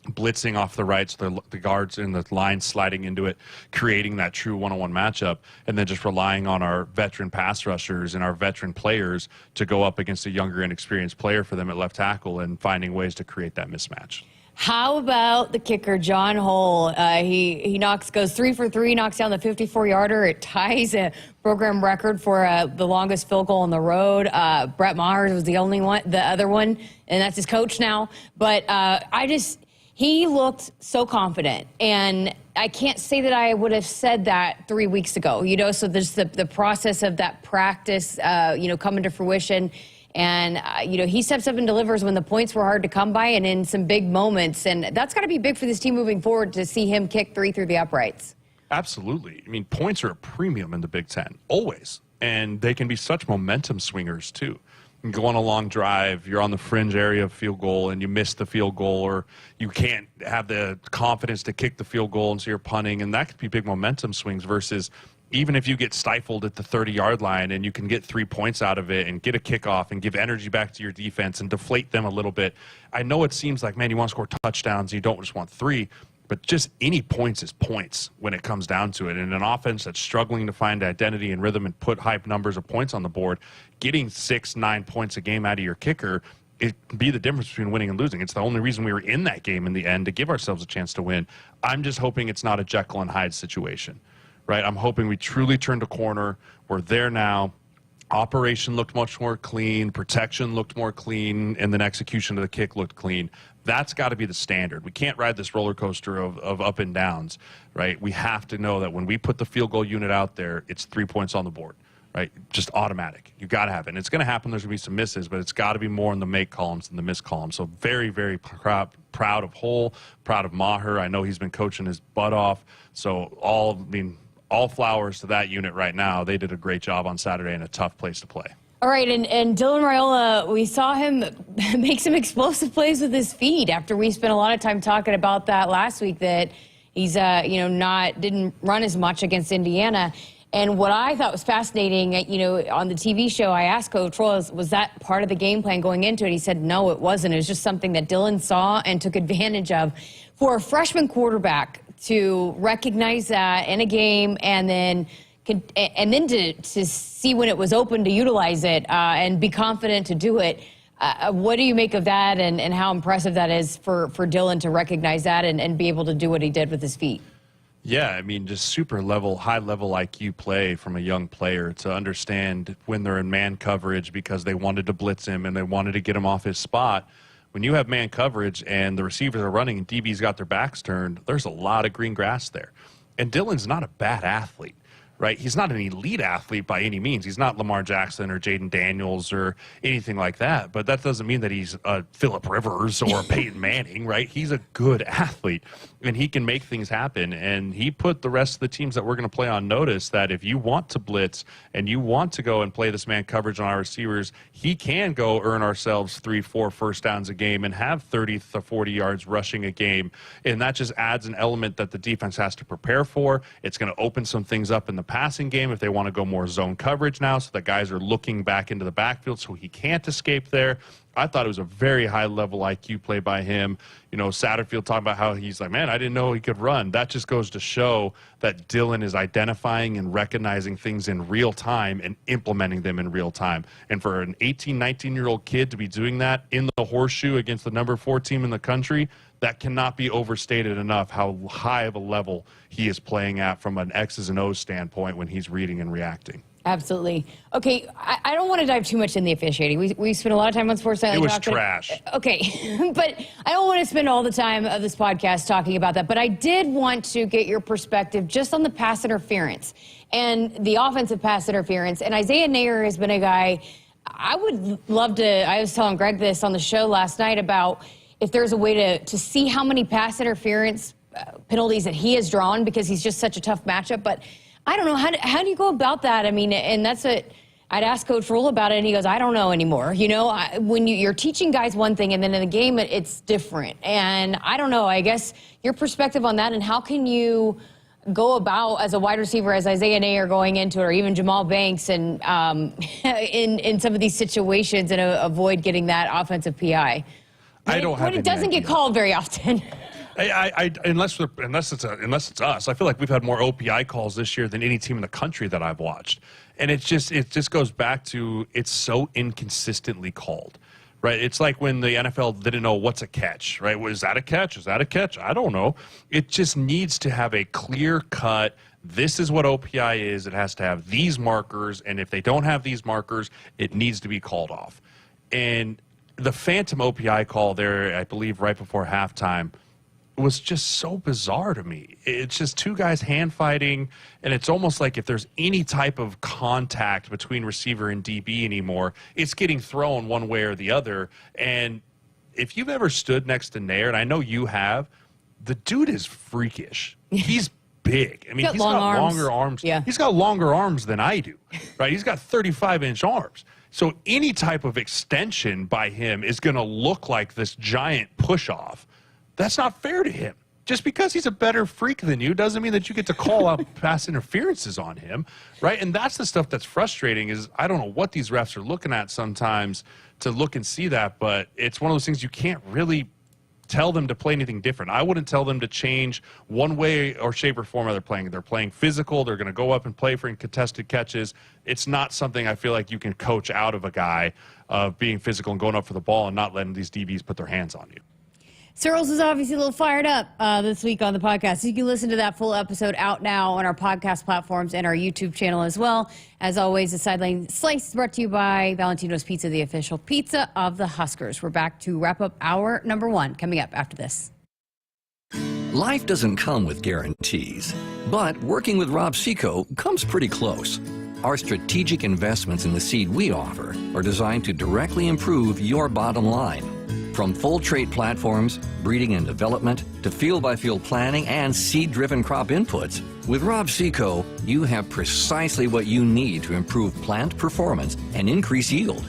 blitzing off the right, so the guards in the line sliding into it, creating that true one-on-one matchup, and then just relying on our veteran pass rushers and our veteran players to go up against a younger, inexperienced player for them at left tackle and finding ways to create that mismatch. How about the kicker, John Hull? He goes 3 for 3, knocks down the 54-yarder. It ties a program record for the longest field goal on the road. Brett Maher was the other one, and that's his coach now. But he looked so confident, and I can't say that I would have said that 3 weeks ago, so there's the process of that practice, coming to fruition, and, he steps up and delivers when the points were hard to come by and in some big moments, and that's got to be big for this team moving forward to see him kick 3 through the uprights. Absolutely. I mean, points are a premium in the Big Ten, always, and they can be such momentum swingers, too. You go on a long drive, you're on the fringe area of field goal, and you miss the field goal, or you can't have the confidence to kick the field goal, and so you're punting, and that could be big momentum swings versus even if you get stifled at the 30-yard line and you can get 3 points out of it and get a kickoff and give energy back to your defense and deflate them a little bit. I know it seems like, man, you want to score touchdowns, you don't just want 3, but just any points is points when it comes down to it. And an offense that's struggling to find identity and rhythm and put high numbers of points on the board, getting 6-9 points a game out of your kicker, it can be the difference between winning and losing. It's the only reason we were in that game in the end, to give ourselves a chance to win. I'm just hoping it's not a Jekyll and Hyde situation, right? I'm hoping we truly turned a corner. We're there now. Operation looked much more clean. Protection looked more clean. And then execution of the kick looked clean. That's got to be the standard. We can't ride this roller coaster of up and downs, right? We have to know that when we put the field goal unit out there, it's 3 points on the board, right? Just automatic. You got to have it. And it's going to happen. There's going to be some misses, but it's got to be more in the make columns than the miss columns. So very, very proud of Hull, proud of Maher. I know he's been coaching his butt off. So all flowers to that unit right now. They did a great job on Saturday in a tough place to play. All right, and Dylan Raiola, we saw him make some explosive plays with his feet after we spent a lot of time talking about that last week, that he's, didn't run as much against Indiana. And what I thought was fascinating, on the TV show, I asked Coach Roll, was that part of the game plan going into it? He said, no, it wasn't. It was just something that Dylan saw and took advantage of. For a freshman quarterback to recognize that in a game and then to see when it was open to utilize it and be confident to do it, What do you make of that, and how impressive that is for Dylan to recognize that and be able to do what he did with his feet? Yeah, I mean, just super level, high level IQ play from a young player to understand when they're in man coverage because they wanted to blitz him and they wanted to get him off his spot. When you have man coverage and the receivers are running and DB's got their backs turned, there's a lot of green grass there. And Dylan's not a bad athlete, right? He's not an elite athlete by any means. He's not Lamar Jackson or Jaden Daniels or anything like that. But that doesn't mean that he's Phillip Rivers or Peyton Manning, right? He's a good athlete, and he can make things happen. And he put the rest of the teams that we're going to play on notice that if you want to blitz and you want to go and play this man coverage on our receivers, he can go earn ourselves 3-4 first downs a game and have 30 to 40 yards rushing a game. And that just adds an element that the defense has to prepare for. It's going to open some things up in the passing game if they want to go more zone coverage now, so that guys are looking back into the backfield so he can't escape there. I thought it was a very high-level IQ play by him. You know, Satterfield talking about how he's like, man, I didn't know he could run. That just goes to show that Dylan is identifying and recognizing things in real time and implementing them in real time. And for an 18, 19-year-old kid to be doing that in the horseshoe against the number 4 team in the country, that cannot be overstated enough how high of a level he is playing at from an X's and O's standpoint when he's reading and reacting. Absolutely. Okay, I don't want to dive too much in the officiating. We spent a lot of time on Sports Night. It was trash. Okay, but I don't want to spend all the time of this podcast talking about that. But I did want to get your perspective just on the pass interference and the offensive pass interference. And Isaiah Nayer has been a guy I would love to. I was telling Greg this on the show last night about if there's a way to see how many pass interference penalties that he has drawn, because he's just such a tough matchup. But I don't know, how do you go about that? I mean, and that's what I'd ask Coach Rule about it, and he goes, I don't know anymore. You know, when you're teaching guys one thing, and then in the game it's different. And I don't know, I guess your perspective on that, and how can you go about as a wide receiver, as Isaiah Nayer going into it, or even Jamal Banks, and in some of these situations, and avoid getting that offensive PI? I don't have. It doesn't get called very often. Unless it's us, I feel like we've had more OPI calls this year than any team in the country that I've watched, and it just goes back to it's so inconsistently called, right? It's like when the NFL didn't know what's a catch, right? Was that a catch? Is that a catch? I don't know. It just needs to have a clear cut. This is what OPI is. It has to have these markers, and if they don't have these markers, it needs to be called off. And the phantom OPI call there, I believe, right before halftime, was just so bizarre to me. It's just two guys hand fighting, and it's almost like if there's any type of contact between receiver and DB anymore, it's getting thrown one way or the other. And if you've ever stood next to Nair, and I know you have, the dude is freakish. He's big. I mean, he's got longer arms. Yeah. He's got longer arms than I do, right? He's got 35-inch arms. So any type of extension by him is going to look like this giant push-off. That's not fair to him. Just because he's a better freak than you doesn't mean that you get to call out pass interferences on him, right? And that's the stuff that's frustrating is I don't know what these refs are looking at sometimes to look and see that, but it's one of those things you can't really tell them to play anything different. I wouldn't tell them to change one way or shape or form how they're playing. They're playing physical. They're going to go up and play for contested catches. It's not something I feel like you can coach out of a guy of being physical and going up for the ball and not letting these DBs put their hands on you. Searles is obviously a little fired up this week on the podcast. You can listen to that full episode out now on our podcast platforms and our YouTube channel as well. As always, the Sideline Slice is brought to you by Valentino's Pizza, the official pizza of the Huskers. We're back to wrap up hour number 1 coming up after this. Life doesn't come with guarantees, but working with Rob Seco comes pretty close. Our strategic investments in the seed we offer are designed to directly improve your bottom line. From full trait platforms, breeding and development, to field-by-field planning and seed-driven crop inputs, with Rob Seco, you have precisely what you need to improve plant performance and increase yield.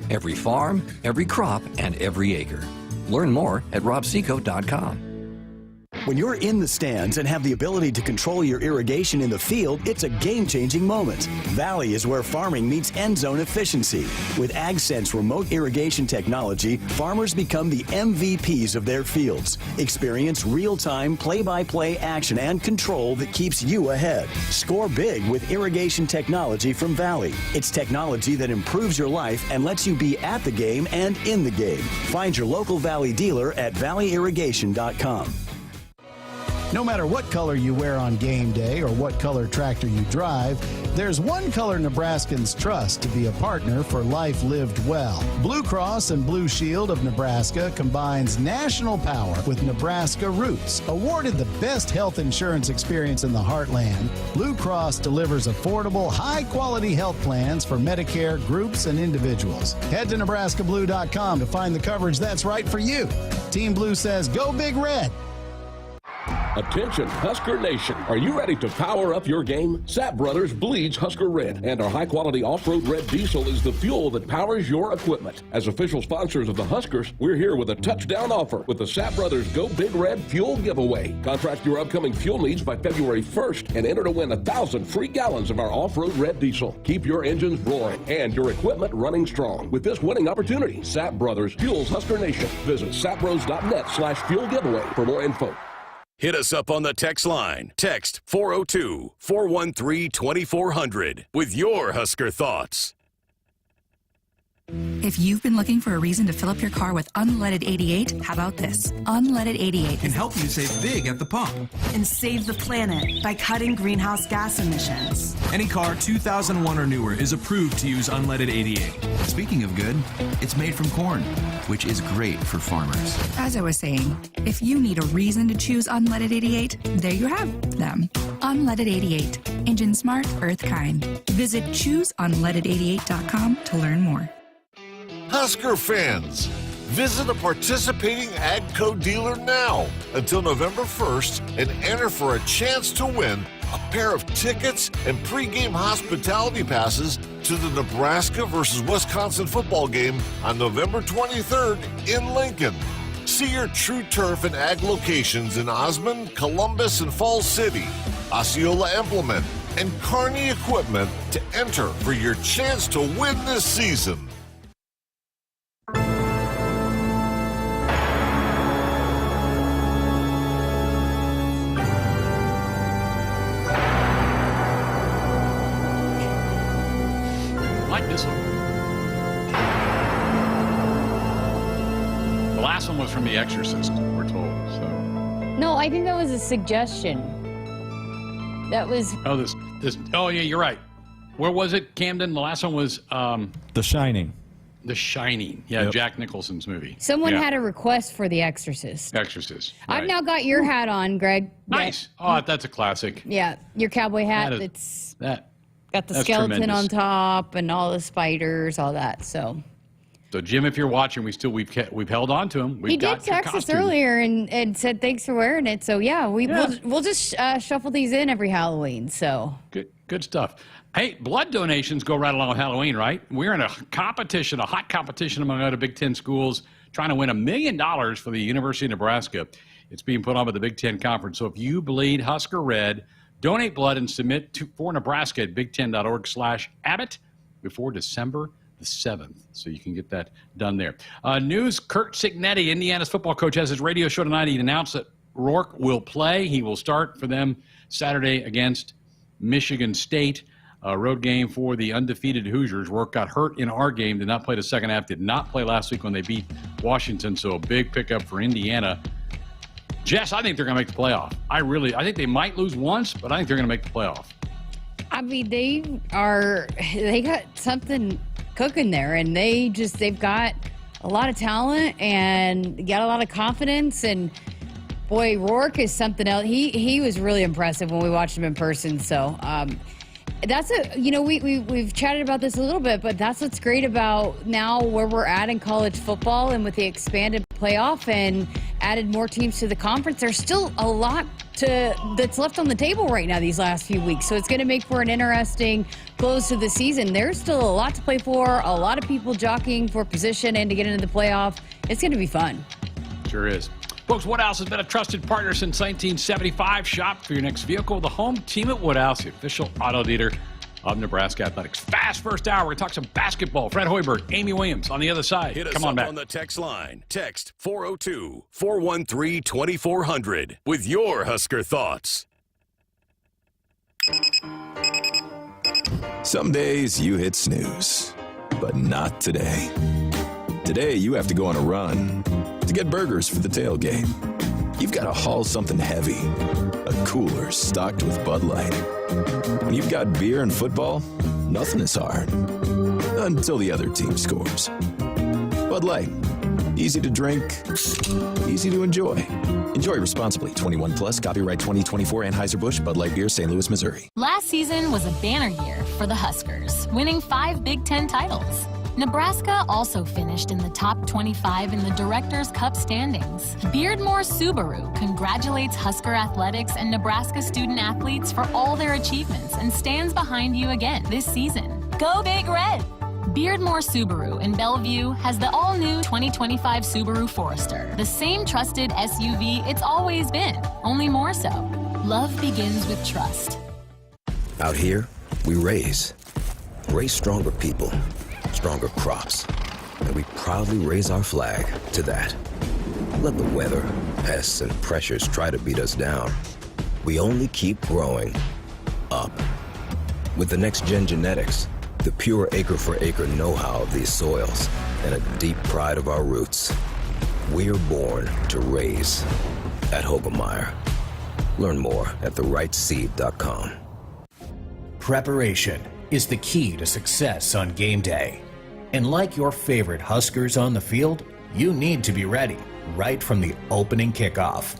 Every farm, every crop, and every acre. Learn more at robseco.com. When you're in the stands and have the ability to control your irrigation in the field, it's a game-changing moment. Valley is where farming meets end zone efficiency. With AgSense remote irrigation technology, farmers become the MVPs of their fields. Experience real-time, play-by-play action and control that keeps you ahead. Score big with irrigation technology from Valley. It's technology that improves your life and lets you be at the game and in the game. Find your local Valley dealer at valleyirrigation.com. No matter what color you wear on game day or what color tractor you drive, there's one color Nebraskans trust to be a partner for life lived well. Blue Cross and Blue Shield of Nebraska combines national power with Nebraska roots. Awarded the best health insurance experience in the heartland, Blue Cross delivers affordable, high-quality health plans for Medicare groups and individuals. Head to nebraskablue.com to find the coverage that's right for you. Team Blue says, go Big Red. Attention, Husker Nation. Are you ready to power up your game? Sapp Brothers bleeds Husker Red, and our high-quality off-road red diesel is the fuel that powers your equipment. As official sponsors of the Huskers, we're here with a touchdown offer with the Sapp Brothers Go Big Red Fuel Giveaway. Contract your upcoming fuel needs by February 1st and enter to win 1,000 free gallons of our off-road red diesel. Keep your engines roaring and your equipment running strong. With this winning opportunity, Sapp Brothers fuels Husker Nation. Visit sappbros.net/fuel giveaway for more info. Hit us up on the text line. Text 402-413-2400 with your Husker thoughts. If you've been looking for a reason to fill up your car with unleaded 88, how about this? Unleaded 88 can help you save big at the pump and save the planet by cutting greenhouse gas emissions. Any car 2001 or newer is approved to use unleaded 88. Speaking of good, it's made from corn, which is great for farmers. As I was saying, if you need a reason to choose unleaded 88, there you have them. Unleaded 88. Engine smart, earth kind. Visit chooseunleaded88.com to learn more. Husker fans, visit a participating AGCO dealer now until November 1st and enter for a chance to win a pair of tickets and pregame hospitality passes to the Nebraska versus Wisconsin football game on November 23rd in Lincoln. See your True Turf and Ag locations in Osmond, Columbus, and Falls City, Osceola Implement, and Kearney Equipment to enter for your chance to win this season. This one. The last one was from The Exorcist, we're told. So. No, I think that was a suggestion. That was. Oh, this. Oh, yeah, you're right. Where was it, Camden? The last one was. The Shining. The Shining. Yeah, yep. Jack Nicholson's movie. Someone had a request for The Exorcist. Exorcist. Right. I've now got your hat on, Greg. Nice. Oh, that's a classic. Yeah, your cowboy hat. Got the skeleton tremendous. on top and all the spiders, all that. So Jim, if you're watching, we've held on to him. He did text us earlier and said thanks for wearing it. So we'll just shuffle these in every Halloween. So good stuff. Hey, blood donations go right along with Halloween, right? We're in a competition, a hot competition among other Big Ten schools, trying to win $1 million for the University of Nebraska. It's being put on by the Big Ten Conference. So if you bleed Husker Red, donate blood and submit for Nebraska at big10.org/Abbott before December the 7th. So you can get that done there. News, Kurt Cignetti, Indiana's football coach, has his radio show tonight. He announced that Rourke will play. He will start for them Saturday against Michigan State. Road game for the undefeated Hoosiers. Rourke got hurt in our game, did not play the second half, did not play last week when they beat Washington. So a big pickup for Indiana. Jess, I think they're going to make the playoff. I think they might lose once, but I think they're going to make the playoff. I mean, they got something cooking there, and they've got a lot of talent and got a lot of confidence. And boy, Rourke is something else. He was really impressive when we watched him in person. So that's we've chatted about this a little bit, but that's what's great about now where we're at in college football, and with the expanded playoff and added more teams to the conference, there's still a lot that's left on the table right now these last few weeks. So it's going to make for an interesting close to the season. There's still a lot to play for, a lot of people jockeying for position and to get into the playoff. It's going to be fun. Sure is. Folks, Woodhouse has been a trusted partner since 1975. Shop for your next vehicle. The home team at Woodhouse, the official auto dealer of Nebraska Athletics. Fast first hour. We're going to talk some basketball. Fred Hoiberg, Amy Williams on the other side. Hit us Come on up back. on the text line. Text 402-413-2400 with your Husker thoughts. Some days you hit snooze, but not today. Today you have to go on a run to get burgers for the tailgate. You've got to haul something heavy, a cooler stocked with Bud Light. When you've got beer and football, nothing is hard. Until the other team scores. Bud Light. Easy to drink, easy to enjoy. Enjoy responsibly. 21 plus, copyright 2024 Anheuser-Busch, Bud Light Beer, St. Louis, Missouri. Last season was a banner year for the Huskers, winning 5 Big Ten titles. Nebraska also finished in the top 25 in the Directors' Cup standings. Beardmore Subaru congratulates Husker Athletics and Nebraska student athletes for all their achievements and stands behind you again this season. Go Big Red! Beardmore Subaru in Bellevue has the all-new 2025 Subaru Forester, the same trusted SUV it's always been, only more so. Love begins with trust. Out here, we raise stronger people, stronger crops, and we proudly raise our flag to that. Let the weather, pests, and pressures try to beat us down. We only keep growing up. With the next-gen genetics, the pure acre-for-acre know-how of these soils, and a deep pride of our roots, we're born to raise at Hogemeyer. Learn more at therightseed.com. Preparation is the key to success on game day. And like your favorite Huskers on the field, you need to be ready right from the opening kickoff.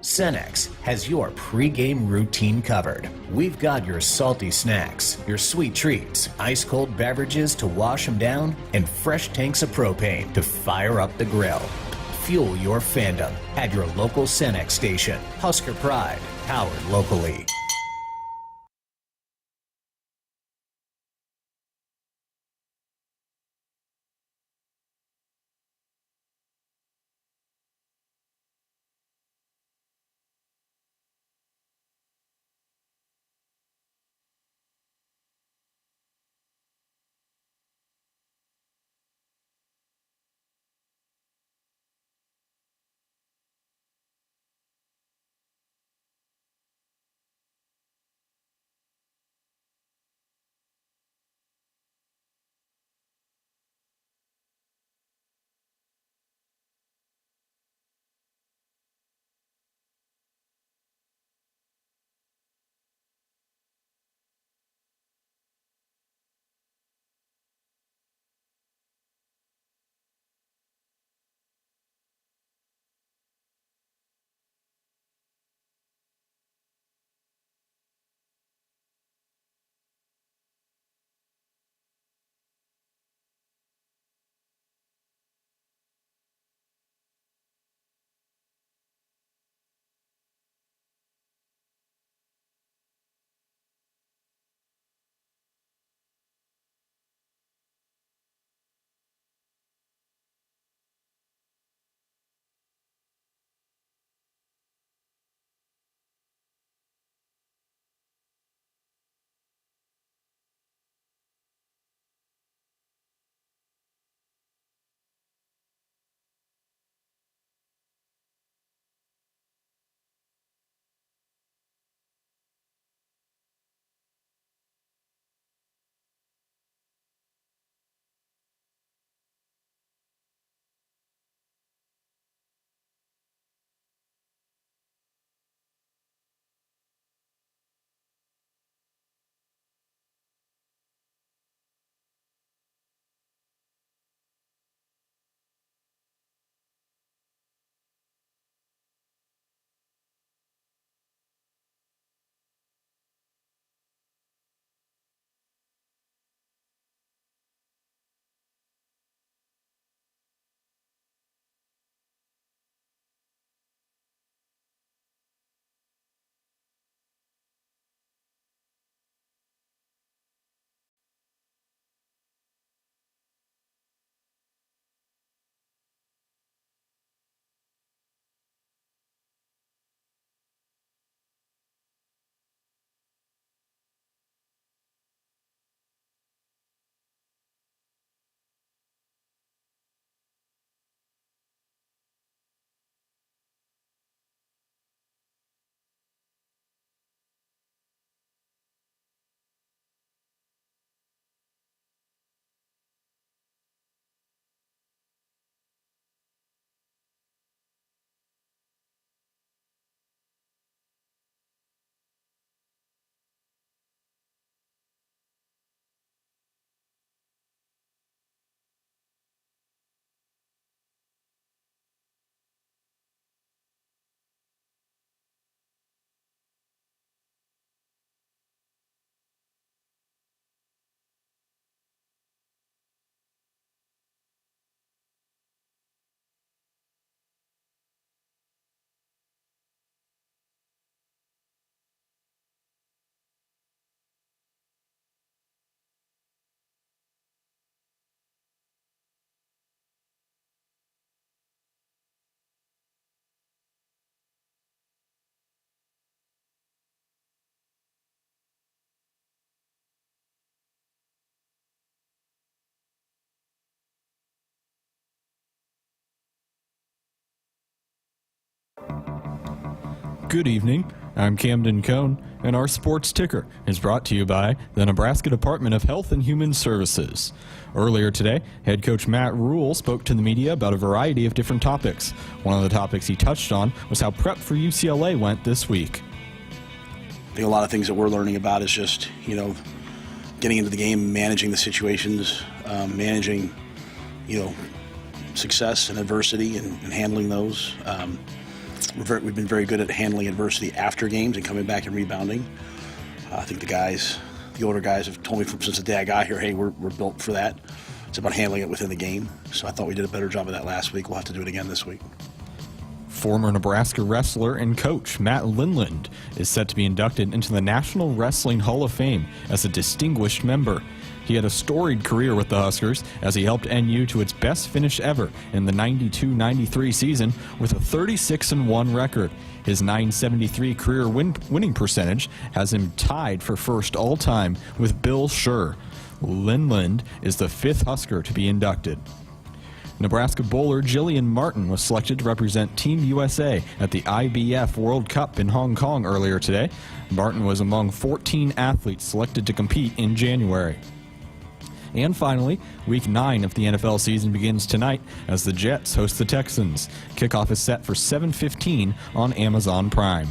Cenex has your pregame routine covered. We've got your salty snacks, your sweet treats, ice-cold beverages to wash them down, and fresh tanks of propane to fire up the grill. Fuel your fandom at your local Cenex station. Husker Pride, powered locally. Good evening. I'm Camden Cohn, and our sports ticker is brought to you by the Nebraska Department of Health and Human Services. Earlier today, head coach Matt Rule spoke to the media about a variety of different topics. One of the topics he touched on was how prep for UCLA went this week. I think a lot of things that we're learning about is just, getting into the game, managing the situations, managing, success and adversity and handling those. We've been very good at handling adversity after games and coming back and rebounding. I think the older guys have told me since the day I got here, hey, we're built for that. It's about handling it within the game. So I thought we did a better job of that last week. We'll have to do it again this week. Former Nebraska wrestler and coach Matt Linland is set to be inducted into the National Wrestling Hall of Fame as a distinguished member. He had a storied career with the Huskers as he helped NU to its best finish ever in the 92-93 season with a 36-1 record. His .973 career winning percentage has him tied for first all-time with Bill Scherr. Linland is the fifth Husker to be inducted. Nebraska bowler Jillian Martin was selected to represent Team USA at the IBF World Cup in Hong Kong earlier today. Martin was among 14 athletes selected to compete in January. And finally, Week 9 of the NFL season begins tonight as the Jets host the Texans. Kickoff is set for 7:15 on Amazon Prime.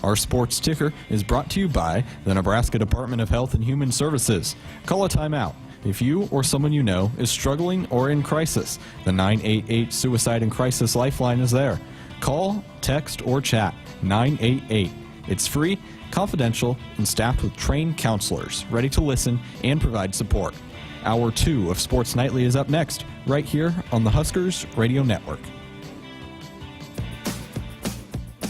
Our sports ticker is brought to you by the Nebraska Department of Health and Human Services. Call a timeout if you or someone you know is struggling or in crisis. The 988 Suicide and Crisis Lifeline is there. Call, text, or chat 988. It's free, confidential, and staffed with trained counselors ready to listen and provide support. Hour 2 of Sports Nightly is up next, right here on the Huskers Radio Network.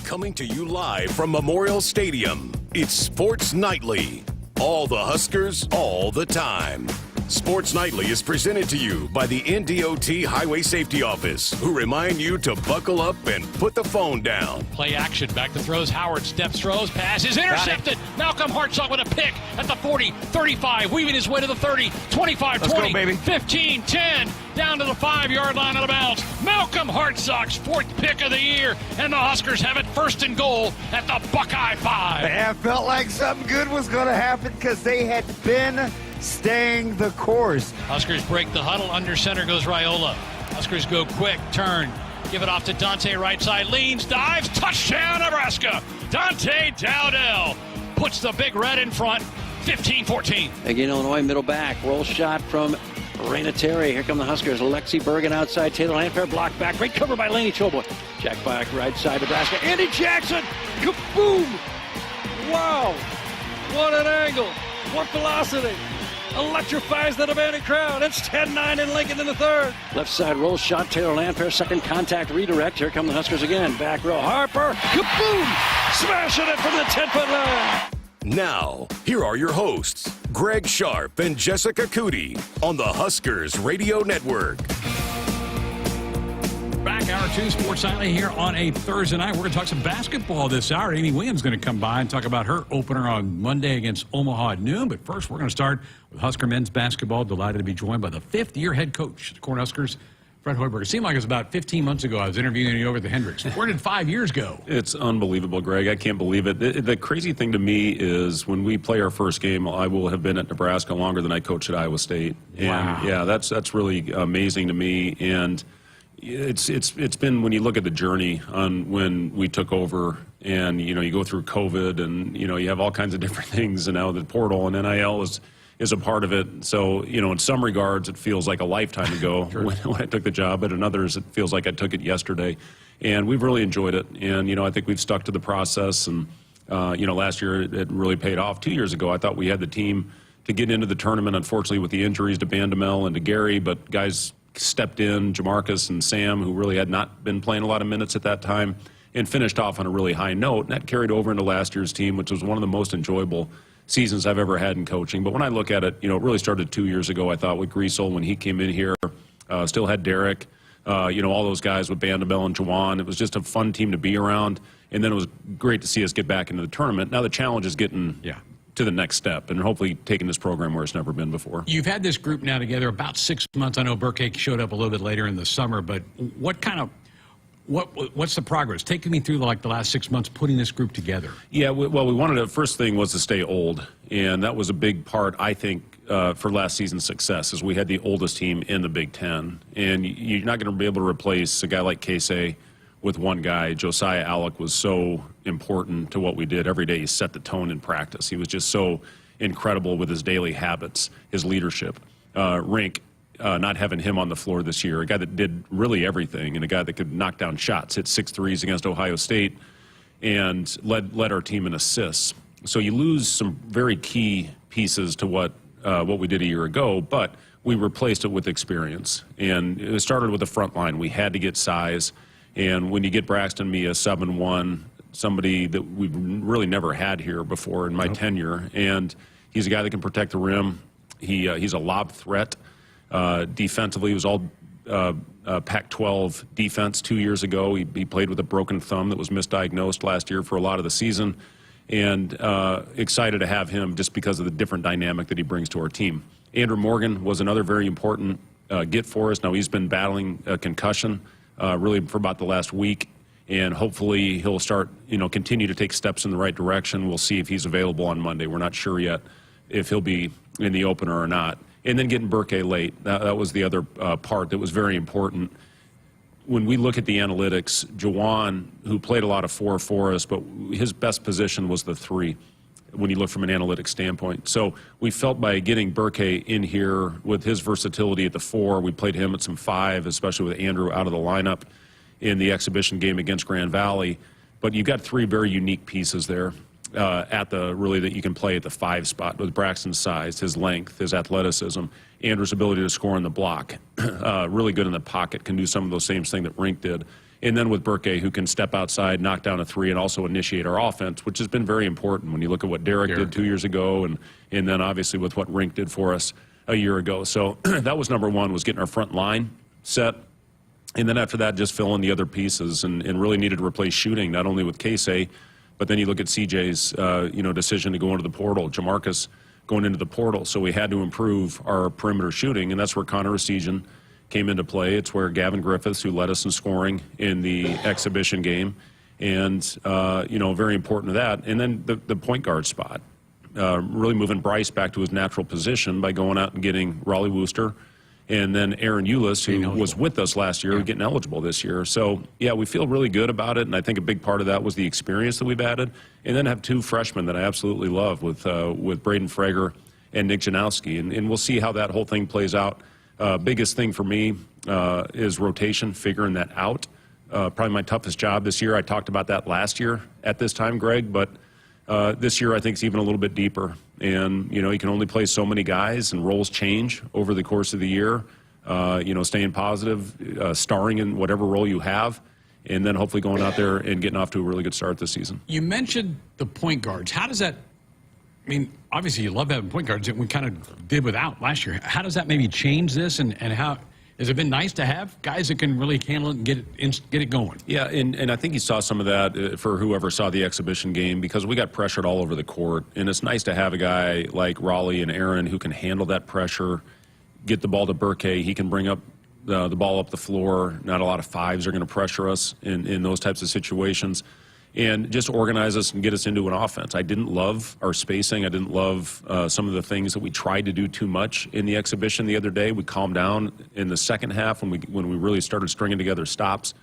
Coming to you live from Memorial Stadium, it's Sports Nightly. All the Huskers, all the time. Sports Nightly is presented to you by the NDOT Highway Safety Office, who remind you to buckle up and put the phone down. Play action. Back to throws. Howard steps, throws, pass is intercepted. Malcolm Hartsock with a pick at the 40, 35, weaving his way to the 30, 25, Let's 20, go, baby. 15, 10, down to the 5-yard line out of bounds. Malcolm Hartsock's fourth pick of the year, and the Huskers have it first and goal at the Buckeye 5. It felt like something good was going to happen because they had been staying the course. Huskers break the huddle. Under center goes Raiola. Huskers go quick, turn, give it off to Dante, right side, leans, dives, touchdown Nebraska. Dante Dowdell puts the Big Red in front, 15-14. Again, Illinois, middle back, roll shot from Raina Terry. Here come the Huskers. Lexi Bergen outside, Taylor Landfair, blocked back, great cover by Laney Choboy. Jack back, right side, Nebraska, Andy Jackson, kaboom! Wow, what an angle, what velocity. Electrifies the demanding crowd. It's 10-9 in Lincoln in the third. Left side roll shot. Taylor Landfair, second contact redirect. Here come the Huskers again. Back row. Harper. Kaboom! Smashing it from the 10-foot line. Now, here are your hosts, Greg Sharpe and Jessica Coody on the Huskers Radio Network. Back, hour 2, Sports Nightly here on a Thursday night. We're going to talk some basketball this hour. Amy Williams is going to come by and talk about her opener on Monday against Omaha at noon. But first, we're going to start with Husker men's basketball. Delighted to be joined by the fifth-year head coach of the Cornhuskers, Fred Hoiberg. It seemed like it was about 15 months ago I was interviewing you over at the Hendricks. Where did 5 years go? It's unbelievable, Greg. I can't believe it. The crazy thing to me is when we play our first game, I will have been at Nebraska longer than I coached at Iowa State. And Wow. yeah, that's really amazing to me. And it's been, when you look at the journey on when we took over, and you go through COVID, and you have all kinds of different things, and now the portal and NIL is a part of it. So in some regards it feels like a lifetime ago when I took the job, but in others it feels like I took it yesterday. And we've really enjoyed it, and I think we've stuck to the process. And last year it really paid off. 2 years ago I thought we had the team to get into the tournament. Unfortunately, with the injuries to Bandamel and to Gary, but guys stepped in, Jamarcus and Sam, who really had not been playing a lot of minutes at that time, and finished off on a really high note. And that carried over into last year's team, which was one of the most enjoyable seasons I've ever had in coaching. But when I look at it, it really started 2 years ago, I thought, with Griesel when he came in here. Still had Derek, all those guys with Bandamel and Jawan. It was just a fun team to be around. And then it was great to see us get back into the tournament. Now the challenge is getting to the next step and hopefully taking this program where it's never been before. You've had this group now together about 6 months. I know Burkake showed up a little bit later in the summer, but what kind of What's the progress? Take me through like the last 6 months putting this group together. Yeah, well, we wanted to, first thing was to stay old, and that was a big part, I think, for last season's success, is we had the oldest team in the Big Ten, and you're not going to be able to replace a guy like Casey with one guy. Josiah Alec was so important to what we did every day. He set the tone in practice. He was just so incredible with his daily habits, his leadership. Rink, not having him on the floor this year, a guy that did really everything, and a guy that could knock down shots, hit 6 threes against Ohio State, and led our team in assists. So you lose some very key pieces to what we did a year ago, but we replaced it with experience. And it started with the front line. We had to get size, and when you get Braxton Mia 7'1", somebody that we've really never had here before in my tenure, and he's a guy that can protect the rim. He's a lob threat. Defensively, he was all Pac-12 defense 2 years ago. He played with a broken thumb that was misdiagnosed last year for a lot of the season, and excited to have him just because of the different dynamic that he brings to our team. Andrew Morgan was another very important get for us. Now he's been battling a concussion really for about the last week, and hopefully he'll start, continue to take steps in the right direction. We'll see if he's available on Monday. We're not sure yet if he'll be in the opener or not. And then getting Burke late, that was the other part that was very important. When we look at the analytics, Jawan, who played a lot of 4 for us, but his best position was the 3 when you look from an analytics standpoint. So we felt by getting Burke in here with his versatility at the 4, we played him at some 5, especially with Andrew out of the lineup in the exhibition game against Grand Valley. But you've got 3 very unique pieces there. That you can play at the 5 spot with Braxton's size, his length, his athleticism, Andrew's ability to score on the block, really good in the pocket, can do some of those same things that Rink did. And then with Burke, who can step outside, knock down a 3, and also initiate our offense, which has been very important when you look at what Derek did 2 years ago, and then obviously with what Rink did for us a year ago. So that was number 1, was getting our front line set. And then after that, just fill in the other pieces, and really needed to replace shooting, not only with Casey, but then you look at CJ's, decision to go into the portal, Jamarcus going into the portal. So we had to improve our perimeter shooting, and that's where Connor Essegian came into play. It's where Gavin Griffiths, who led us in scoring in the exhibition game, and, very important to that. And then the point guard spot, really moving Bryce back to his natural position by going out and getting Raleigh Wooster, and then Aaron Eulis, who was with us last year, getting eligible this year. So, yeah, we feel really good about it, and I think a big part of that was the experience that we've added. And then have 2 freshmen that I absolutely love with Braden Frager and Nick Janowski, and we'll see how that whole thing plays out. Biggest thing for me is rotation, figuring that out. Probably my toughest job this year. I talked about that last year at this time, Greg, but this year I think it's even a little bit deeper. And, you can only play so many guys, and roles change over the course of the year. Staying positive, starring in whatever role you have, and then hopefully going out there and getting off to a really good start this season. You mentioned the point guards. How does that, obviously you love having point guards that we kind of did without last year. How does that maybe change this, and how has it been nice to have guys that can really handle it and get it going? Yeah, and I think you saw some of that for whoever saw the exhibition game, because we got pressured all over the court, and it's nice to have a guy like Raleigh and Aaron who can handle that pressure, get the ball to Burke. He can bring up the ball up the floor. Not a lot of 5s are going to pressure us in those types of situations, and just organize us and get us into an offense. I didn't love our spacing. I didn't love some of the things that we tried to do too much in the exhibition the other day. We calmed down in the second half when we really started stringing together stops.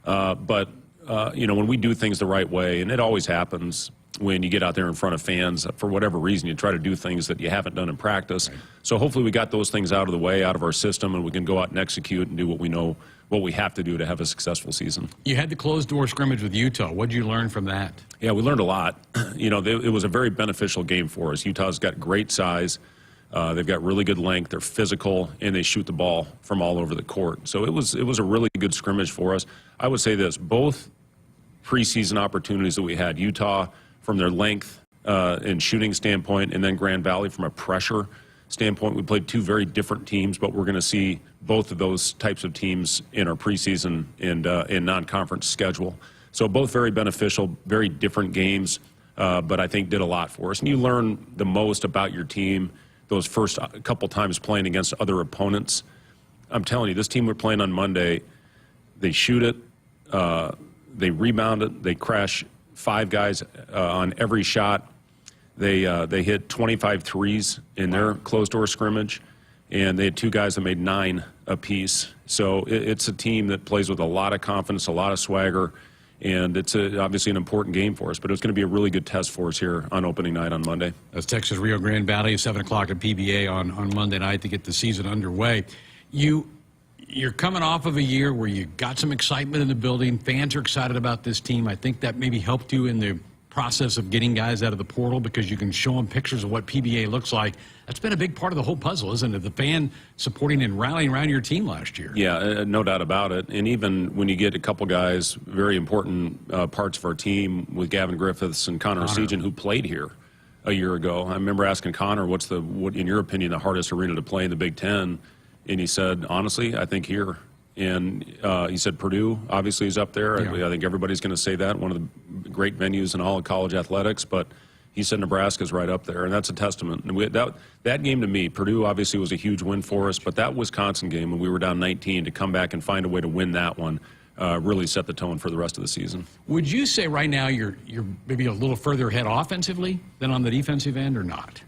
But when we do things the right way, and it always happens when you get out there in front of fans, for whatever reason, you try to do things that you haven't done in practice. Right. So hopefully we got those things out of the way, out of our system, and we can go out and execute and do what we know, what we have to do to have a successful season. You had the closed-door scrimmage with Utah. What did you learn from that? Yeah, we learned a lot. It was a very beneficial game for us. Utah's got great size. They've got really good length. They're physical, and they shoot the ball from all over the court. So it was a really good scrimmage for us. I would say this, both preseason opportunities that we had, Utah from their length and shooting standpoint, and then Grand Valley from a pressure standpoint. We played 2 very different teams, but we're going to see both of those types of teams in our preseason and non-conference schedule. So both very beneficial, very different games, but I think did a lot for us. And you learn the most about your team those first couple times playing against other opponents. I'm telling you, this team we're playing on Monday, they shoot it. They rebounded. They crashed 5 guys on every shot. They hit 25 threes in their closed-door scrimmage, and they had 2 guys that made 9 apiece. So it's a team that plays with a lot of confidence, a lot of swagger, and it's obviously an important game for us. But it's going to be a really good test for us here on opening night on Monday. That's Texas Rio Grande Valley, 7 o'clock at PBA on Monday night to get the season underway. You're coming off of a year where you got some excitement in the building. Fans are excited about this team. I think that maybe helped you in the process of getting guys out of the portal because you can show them pictures of what PBA looks like. That's been a big part of the whole puzzle, isn't it? The fan supporting and rallying around your team last year. Yeah, no doubt about it. And even when you get a couple guys, very important parts of our team with Gavin Griffiths and Connor Sejan, who played here a year ago. I remember asking Connor, what, in your opinion, the hardest arena to play in the Big Ten? And he said, honestly, I think here. And he said Purdue obviously is up there. Yeah. I think everybody's going to say that, one of the great venues in all of college athletics. But he said Nebraska's right up there, and that's a testament. And that game to me, Purdue obviously was a huge win for us, but that Wisconsin game when we were down 19 to come back and find a way to win that one really set the tone for the rest of the season. Would you say right now you're maybe a little further ahead offensively than on the defensive end or not?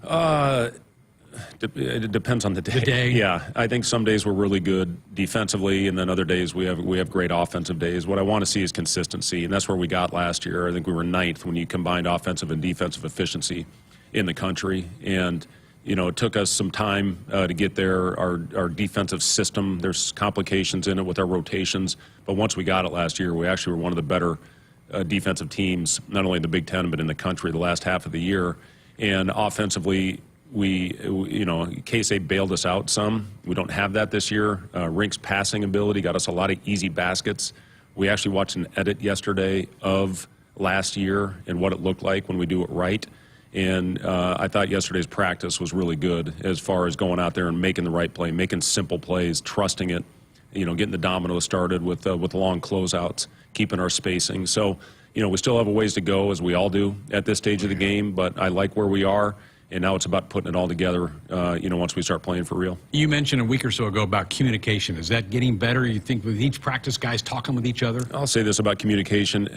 It depends on the day. The day. Yeah, I think some days we're really good defensively, and then other days we have great offensive days. What I want to see is consistency, and that's where we got last year. I think we were 9th when you combined offensive and defensive efficiency in the country, and it took us some time to get there. Our defensive system, there's complications in it with our rotations, but once we got it last year, we actually were one of the better defensive teams, not only in the Big Ten but in the country the last half of the year, and offensively. K-State bailed us out some. We don't have that this year. Rink's passing ability got us a lot of easy baskets. We actually watched an edit yesterday of last year and what it looked like when we do it right. And I thought yesterday's practice was really good as far as going out there and making the right play, making simple plays, trusting it, getting the dominoes started with long closeouts, keeping our spacing. So, we still have a ways to go, as we all do at this stage of the game, but I like where we are. And now it's about putting it all together, once we start playing for real. You mentioned a week or so ago about communication. Is that getting better? You think with each practice, guys talking with each other? I'll say this about communication.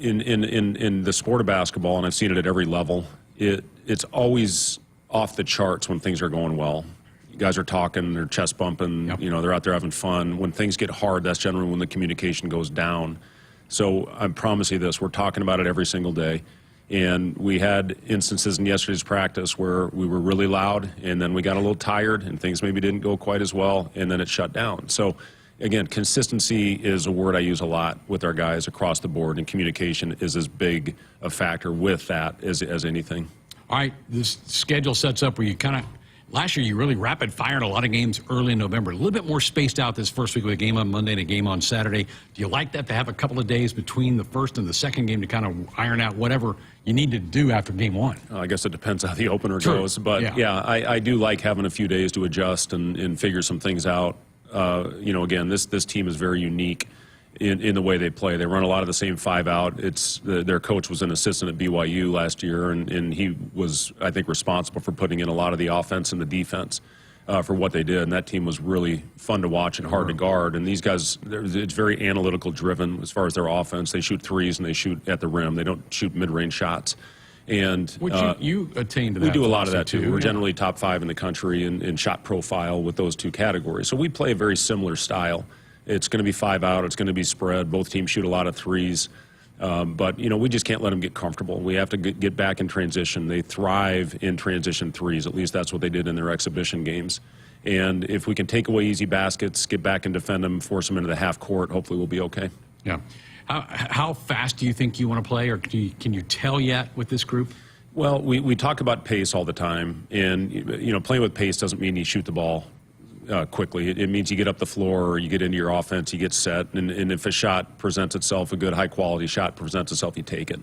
In the sport of basketball, and I've seen it at every level, it's always off the charts when things are going well. You guys are talking, they're chest bumping, they're out there having fun. When things get hard, that's generally when the communication goes down. So I promise you this, we're talking about it every single day. And we had instances in yesterday's practice where we were really loud, and then we got a little tired, and things maybe didn't go quite as well, and then it shut down. So, again, consistency is a word I use a lot with our guys across the board, and communication is as big a factor with that as anything. All right, this schedule sets up where you kind of, last year you really rapid fired a lot of games early in November, a little bit more spaced out this first week with a game on Monday and a game on Saturday. Do you like that, to have a couple of days between the first and the second game to kind of iron out whatever you need to do after game one? I guess it depends how the opener goes, but yeah, I do like having a few days to adjust and figure some things out. Again, this team is very unique in the way they play. They run a lot of the same 5-out. Their coach was an assistant at BYU last year, and he was, I think, responsible for putting in a lot of the offense and the defense for what they did. And that team was really fun to watch and hard to guard. And these guys, it's very analytical driven as far as their offense. They shoot threes and they shoot at the rim. They don't shoot mid-range shots. And which you attain to that. We do a lot of that too. We're generally top 5 in the country in shot profile with those two categories. So we play a very similar style. It's going to be 5-out. It's going to be spread. Both teams shoot a lot of threes. But, we just can't let them get comfortable. We have to get back in transition. They thrive in transition threes. At least that's what they did in their exhibition games. And if we can take away easy baskets, get back and defend them, force them into the half court, hopefully we'll be okay. Yeah. How fast do you think you want to play, or can you tell yet with this group? Well, we talk about pace all the time. And, playing with pace doesn't mean you shoot the ball quickly. It means you get up the floor, or you get into your offense, you get set, and if a shot presents itself, a good high-quality shot presents itself, you take it.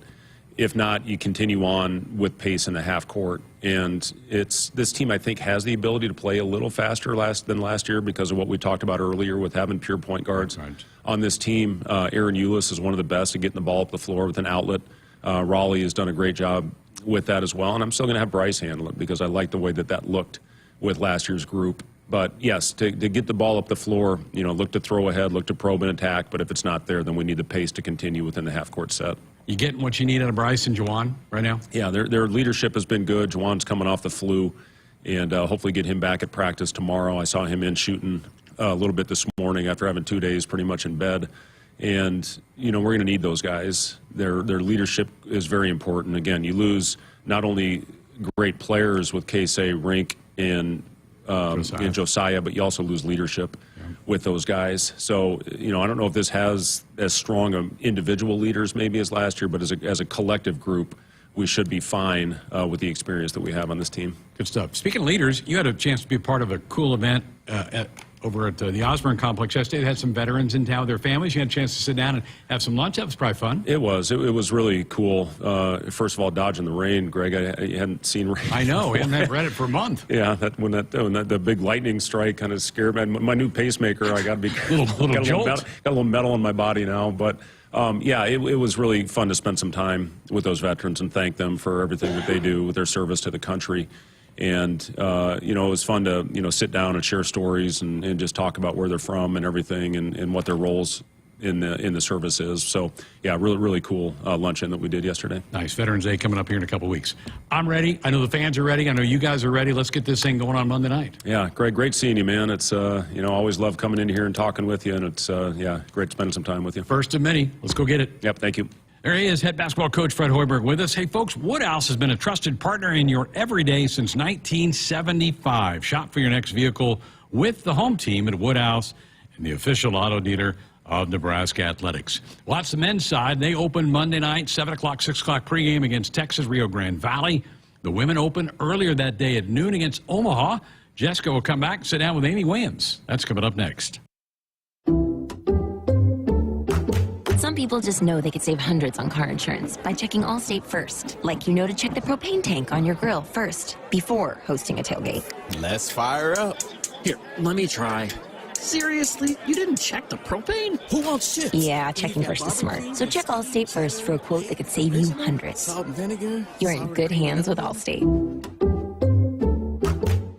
If not, you continue on with pace in the half court. And this team, I think, has the ability to play a little faster than last year because of what we talked about earlier with having pure point guards on this team. Aaron Eulis is one of the best at getting the ball up the floor with an outlet. Raleigh has done a great job with that as well. And I'm still going to have Bryce handle it because I like the way that looked with last year's group. But yes, to get the ball up the floor, look to throw ahead, look to probe and attack. But if it's not there, then we need the pace to continue within the half-court set. You getting what you need out of Bryce and Juwan right now? Yeah, their leadership has been good. Juwan's coming off the flu, and hopefully get him back at practice tomorrow. I saw him in shooting a little bit this morning after having 2 days pretty much in bed. And, we're going to need those guys. Their leadership is very important. Again, you lose not only great players with Casey, Rink, and Josiah, but you also lose leadership with those guys. So, I don't know if this has as strong individual leaders maybe as last year, but as a collective group, we should be fine with the experience that we have on this team. Good stuff. Speaking of leaders, you had a chance to be a part of a cool event over at the Osborne Complex yesterday. They had some veterans in town with their families. You had a chance to sit down and have some lunch. That was probably fun. It was. It was really cool. First of all, dodging the rain, Greg. I hadn't seen rain. I know. We haven't read it for a month. Yeah, when the big lightning strike kind of scared me. My new pacemaker, I got to be got a little metal in my body now. But it was really fun to spend some time with those veterans and thank them for everything that they do with their service to the country. And, it was fun to, sit down and share stories and just talk about where they're from and everything and what their roles in the service is. So, yeah, really, really cool luncheon that we did yesterday. Nice. Veterans Day coming up here in a couple weeks. I'm ready. I know the fans are ready. I know you guys are ready. Let's get this thing going on Monday night. Yeah, Greg, great seeing you, man. It's, always love coming in here and talking with you. And it's, great spending some time with you. First of many. Let's go get it. Yep, thank you. There he is, head basketball coach Fred Hoiberg with us. Hey, folks, Woodhouse has been a trusted partner in your everyday since 1975. Shop for your next vehicle with the home team at Woodhouse and the official auto dealer of Nebraska Athletics. Well, that's the men's side. They open Monday night, 7 o'clock, 6 o'clock pregame against Texas Rio Grande Valley. The women open earlier that day at noon against Omaha. Jessica will come back and sit down with Amy Williams. That's coming up next. Some people just know they could save hundreds on car insurance by checking Allstate first. Like to check the propane tank on your grill first before hosting a tailgate. Let's fire up. Here, let me try. Seriously? You didn't check the propane? Who wants chips? Yeah, checking first is smart. So check Allstate first for a quote that could save you hundreds. Salt and vinegar? You're in good hands with Allstate.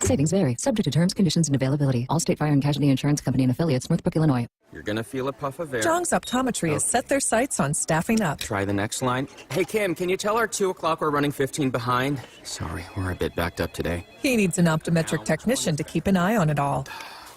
Savings vary, subject to terms, conditions, and availability. Allstate Fire and Casualty Insurance Company and Affiliates, Northbrook, Illinois. You're gonna feel a puff of air. Jong's Optometry has set their sights on staffing up. Try the next line. Hey, Kim, can you tell our 2 o'clock we're running 15 behind? Sorry, we're a bit backed up today. He needs an optometric technician to keep an eye on it all.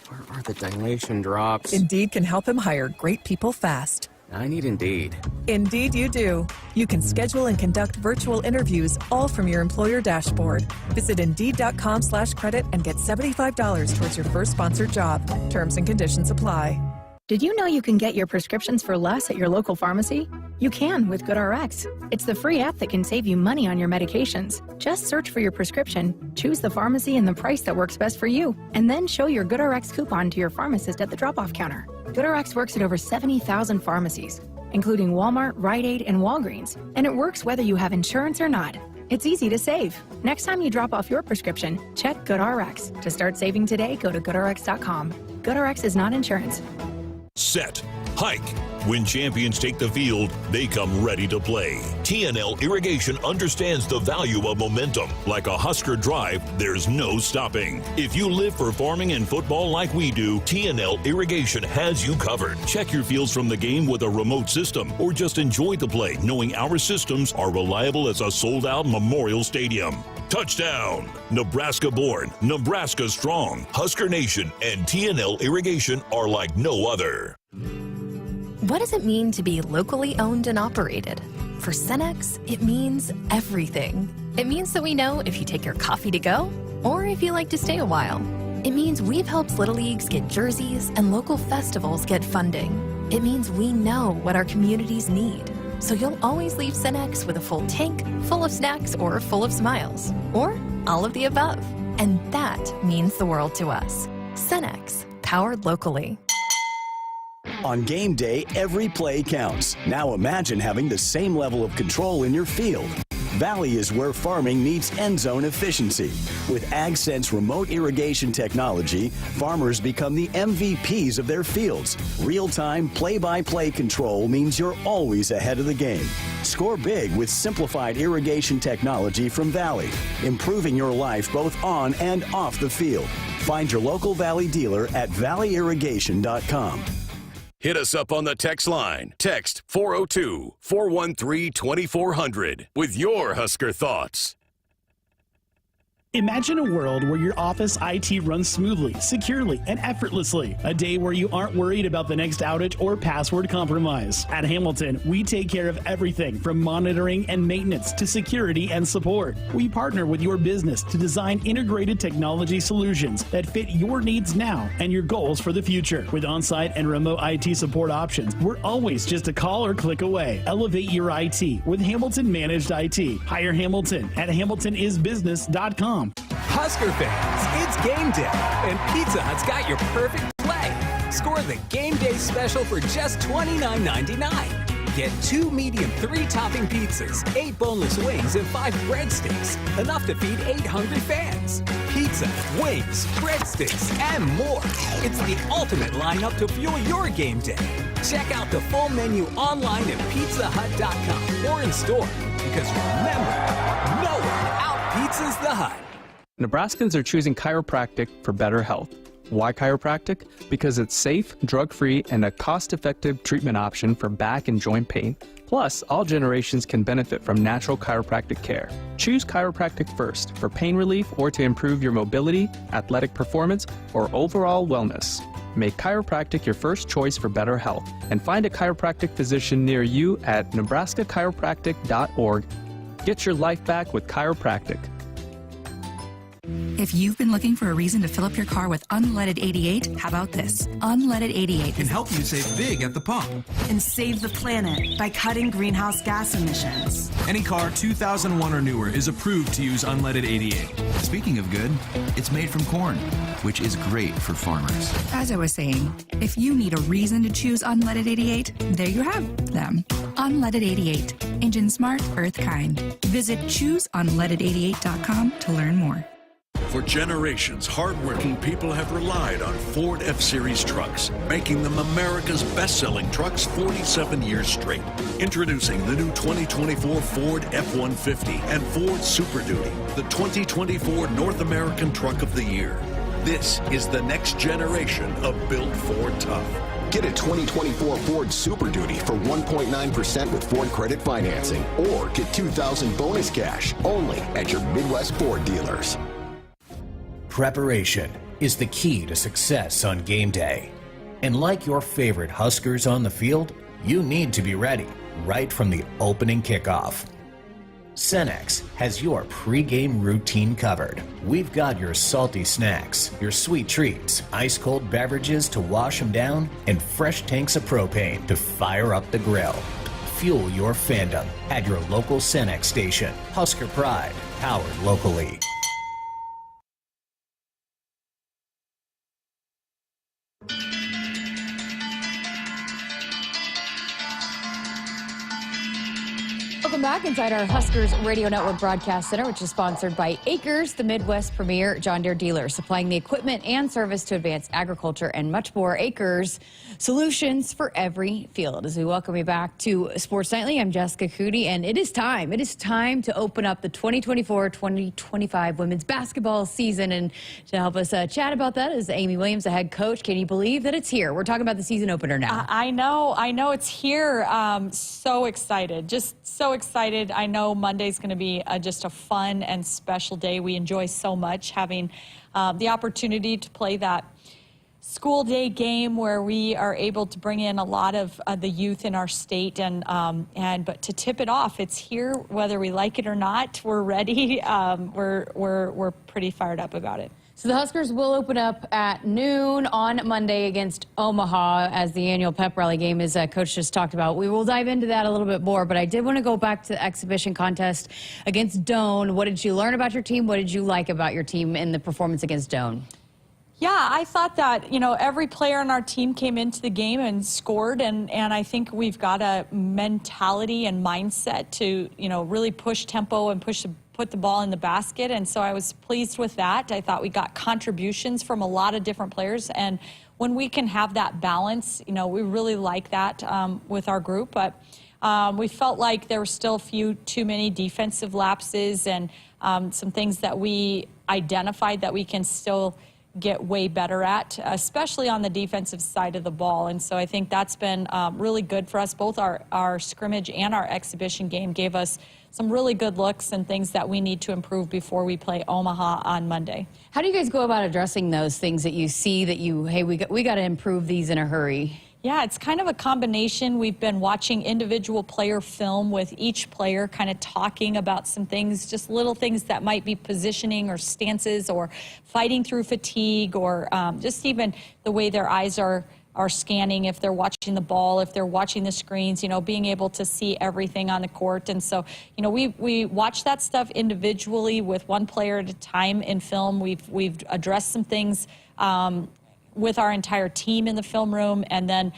Where are the dilation drops? Indeed can help him hire great people fast. I need Indeed. Indeed you do. You can schedule and conduct virtual interviews all from your employer dashboard. Visit Indeed.com/credit and get $75 towards your first sponsored job. Terms and conditions apply. Did you know you can get your prescriptions for less at your local pharmacy? You can with GoodRx. It's the free app that can save you money on your medications. Just search for your prescription, choose the pharmacy and the price that works best for you, and then show your GoodRx coupon to your pharmacist at the drop-off counter. GoodRx works at over 70,000 pharmacies, including Walmart, Rite Aid, and Walgreens, and it works whether you have insurance or not. It's easy to save. Next time you drop off your prescription, check GoodRx. To start saving today, go to GoodRx.com. GoodRx is not insurance. Set. Hike. When champions take the field, they come ready to play. T&L Irrigation understands the value of momentum. Like a Husker drive, there's no stopping. If you live for farming and football like we do, T&L Irrigation has you covered. Check your fields from the game with a remote system, or just enjoy the play knowing our systems are reliable as a sold-out Memorial Stadium. Touchdown! Nebraska born, Nebraska strong. Husker Nation and T&L Irrigation are like no other. What does it mean to be locally owned and operated? For Cenex, it means everything. It means that we know if you take your coffee to go or if you like to stay a while. It means we've helped Little Leagues get jerseys and local festivals get funding. It means we know what our communities need. So you'll always leave Cenex with a full tank, full of snacks, or full of smiles. Or all of the above. And that means the world to us. Cenex, powered locally. On game day, every play counts. Now imagine having the same level of control in your field. Valley is where farming meets end zone efficiency. With AgSense remote irrigation technology, farmers become the MVPs of their fields. Real-time, play-by-play control means you're always ahead of the game. Score big with simplified irrigation technology from Valley, improving your life both on and off the field. Find your local Valley dealer at valleyirrigation.com. Hit us up on the text line. Text 402-413-2400 with your Husker thoughts. Imagine a world where your office IT runs smoothly, securely, and effortlessly. A day where you aren't worried about the next outage or password compromise. At Hamilton, we take care of everything from monitoring and maintenance to security and support. We partner with your business to design integrated technology solutions that fit your needs now and your goals for the future. With on-site and remote IT support options, we're always just a call or click away. Elevate your IT with Hamilton Managed IT. Hire Hamilton at hamiltonisbusiness.com. Husker fans, it's game day, and Pizza Hut's got your perfect play. Score the game day special for just $29.99. Get 2 medium 3-topping pizzas, 8 boneless wings, and 5 breadsticks. Enough to feed 8 hungry fans. Pizza, wings, breadsticks, and more. It's the ultimate lineup to fuel your game day. Check out the full menu online at pizzahut.com or in store. Because remember, no one out-pizzas the Hut. Nebraskans are choosing chiropractic for better health. Why chiropractic? Because it's safe, drug-free, and a cost-effective treatment option for back and joint pain. Plus, all generations can benefit from natural chiropractic care. Choose chiropractic first for pain relief or to improve your mobility, athletic performance, or overall wellness. Make chiropractic your first choice for better health, and find a chiropractic physician near you at nebraska-chiropractic.org. Get your life back with chiropractic. If you've been looking for a reason to fill up your car with unleaded 88, how about this? Unleaded 88 can help you save big at the pump and save the planet by cutting greenhouse gas emissions. Any car 2001 or newer is approved to use unleaded 88. Speaking of good, it's made from corn, which is great for farmers. As I was saying, if you need a reason to choose unleaded 88, there you have them. Unleaded 88. Engine smart, earth kind. Visit chooseunleaded88.com to learn more. For generations, hardworking people have relied on Ford F-Series trucks, making them America's best-selling trucks 47 years straight. Introducing the new 2024 Ford F-150 and Ford Super Duty, the 2024 North American Truck of the Year. This is the next generation of built Ford tough. Get a 2024 Ford Super Duty for 1.9% with Ford credit financing, or get $2,000 bonus cash only at your Midwest Ford dealers. Preparation is the key to success on game day. And like your favorite Huskers on the field, you need to be ready right from the opening kickoff. Cenex has your pregame routine covered. We've got your salty snacks, your sweet treats, ice-cold beverages to wash them down, and fresh tanks of propane to fire up the grill. Fuel your fandom at your local Cenex station. Husker Pride, powered locally. Welcome back inside our Huskers Radio Network Broadcast Center, which is sponsored by Akrs, the Midwest premier John Deere dealer, supplying the equipment and service to advance agriculture and much more. Akrs, solutions for every field. As we welcome you back to Sports Nightly, I'm Jessica Coody, and it is time. It is time to open up the 2024-2025 women's basketball season. And to help us chat about that is Amy Williams, the head coach. Can you believe that it's here? We're talking about the season opener now. I know it's here. So excited, just so excited. I know Monday's going to be just a fun and special day. We enjoy so much having the opportunity to play that school day game where we are able to bring in a lot of the youth in our state, but to tip it off, it's here whether we like it or not. We're ready. We're pretty fired up about it. So the Huskers will open up at noon on Monday against Omaha as the annual pep rally game, as Coach just talked about. We will dive into that a little bit more, but I did want to go back to the exhibition contest against Doane. What did you learn about your team? What did you like about your team in the performance against Doane? Yeah, I thought that, every player on our team came into the game and scored, and I think we've got a mentality and mindset to, really push tempo and put the ball in the basket, and so I was pleased with that. I thought we got contributions from a lot of different players, and when we can have that balance, we really like that with our group, but we felt like there were still too many defensive lapses and some things that we identified that we can still get way better at, especially on the defensive side of the ball. And so I think that's been really good for us. Both our scrimmage and our exhibition game gave us some really good looks and things that we need to improve before we play Omaha on Monday. How do you guys go about addressing those things that you see that hey, we got to improve these in a hurry? Yeah, it's kind of a combination. We've been watching individual player film with each player, kind of talking about some things, just little things that might be positioning or stances or fighting through fatigue, or just even the way their eyes are scanning, if they're watching the ball, if they're watching the screens, being able to see everything on the court. And so, we watch that stuff individually with one player at a time in film. We've addressed some things with our entire team in the film room, and then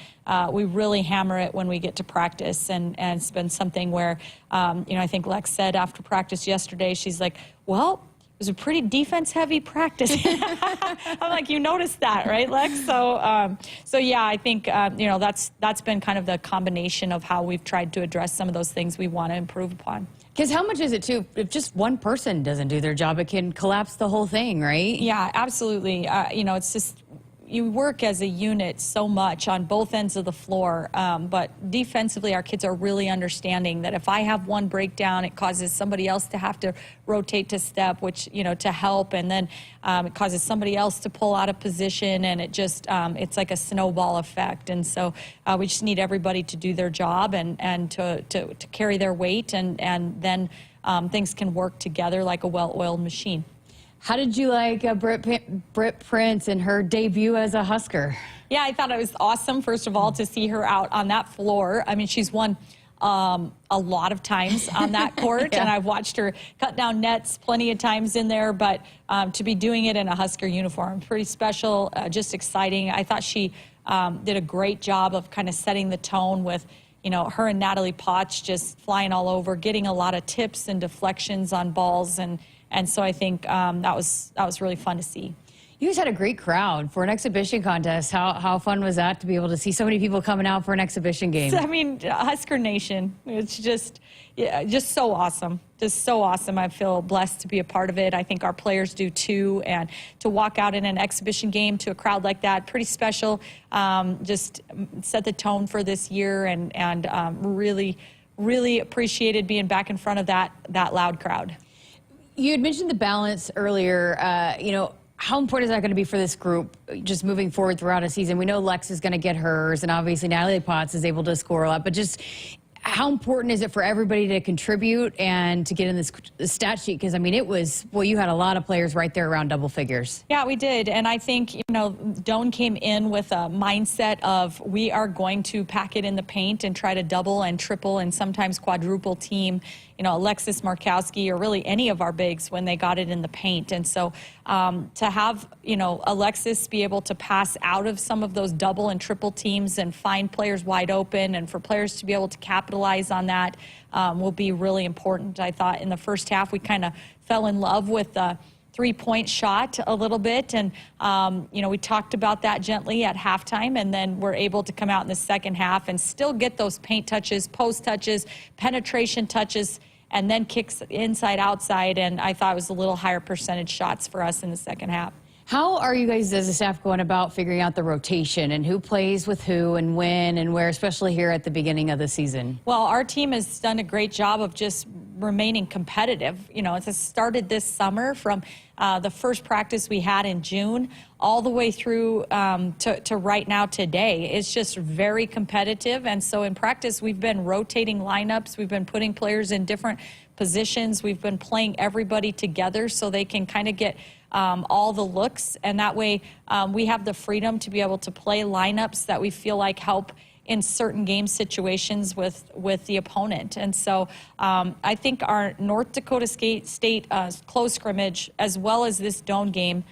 we really hammer it when we get to practice. And it's been something where, I think Lex said after practice yesterday, she's like, well, it was a pretty defense-heavy practice. I'm like, you noticed that, right, Lex? So yeah, I think, that's been kind of the combination of how we've tried to address some of those things we want to improve upon. Because how much is it, too, if just one person doesn't do their job, it can collapse the whole thing, right? Yeah, absolutely. It's just, you work as a unit so much on both ends of the floor, but defensively our kids are really understanding that if I have one breakdown, it causes somebody else to have to rotate to step, which, to help, and then it causes somebody else to pull out of position, and it just, it's like a snowball effect. And so we just need everybody to do their job and to carry their weight, and then things can work together like a well-oiled machine. How did you like Britt Prince and her debut as a Husker? Yeah, I thought it was awesome, first of all, to see her out on that floor. I mean, she's won a lot of times on that court, yeah. And I've watched her cut down nets plenty of times in there, but to be doing it in a Husker uniform, pretty special, just exciting. I thought she did a great job of kind of setting the tone with, her and Natalie Potts just flying all over, getting a lot of tips and deflections on balls, and so I think that was really fun to see. You guys had a great crowd for an exhibition contest. How fun was that to be able to see so many people coming out for an exhibition game? I mean, Husker Nation, it's just so awesome. Just so awesome. I feel blessed to be a part of it. I think our players do too. And to walk out in an exhibition game to a crowd like that, pretty special. Just set the tone for this year, and really, really appreciated being back in front of that loud crowd. You had mentioned the balance earlier. How important is that going to be for this group just moving forward throughout a season? We know Lex is going to get hers, and obviously Natalie Potts is able to score a lot, but just how important is it for everybody to contribute and to get in this stat sheet? Because, I mean, it was, well, you had a lot of players right there around double figures. Yeah, we did. And I think, Doan came in with a mindset of we are going to pack it in the paint and try to double and triple and sometimes quadruple team, Alexis Markowski or really any of our bigs when they got it in the paint. And so to have, Alexis be able to pass out of some of those double and triple teams and find players wide open, and for players to be able to capitalize on that will be really important. I thought in the first half we kind of fell in love with the three-point shot a little bit, and we talked about that gently at halftime, and then we're able to come out in the second half and still get those paint touches, post touches, penetration touches, and then kicks inside, outside, and I thought it was a little higher percentage shots for us in the second half. How are you guys as a staff going about figuring out the rotation and who plays with who and when and where, especially here at the beginning of the season? Well, our team has done a great job of just remaining competitive. It started this summer from the first practice we had in June all the way through to right now today. It's just very competitive. And so in practice, we've been rotating lineups. We've been putting players in different positions. We've been playing everybody together so they can kind of get all the looks. And that way we have the freedom to be able to play lineups that we feel like help in certain game situations with the opponent. And so I think our North Dakota State close scrimmage, as well as this Doan game,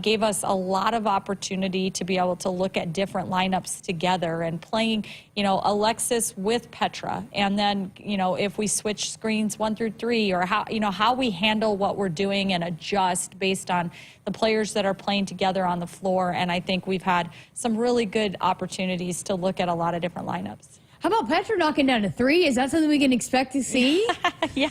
gave us a lot of opportunity to be able to look at different lineups together and playing, Alexis with Petra. And then, if we switch screens 1 through 3, or how we handle what we're doing and adjust based on the players that are playing together on the floor. And I think we've had some really good opportunities to look at a lot of different lineups. How about Petra knocking down a 3? Is that something we can expect to see? Yeah,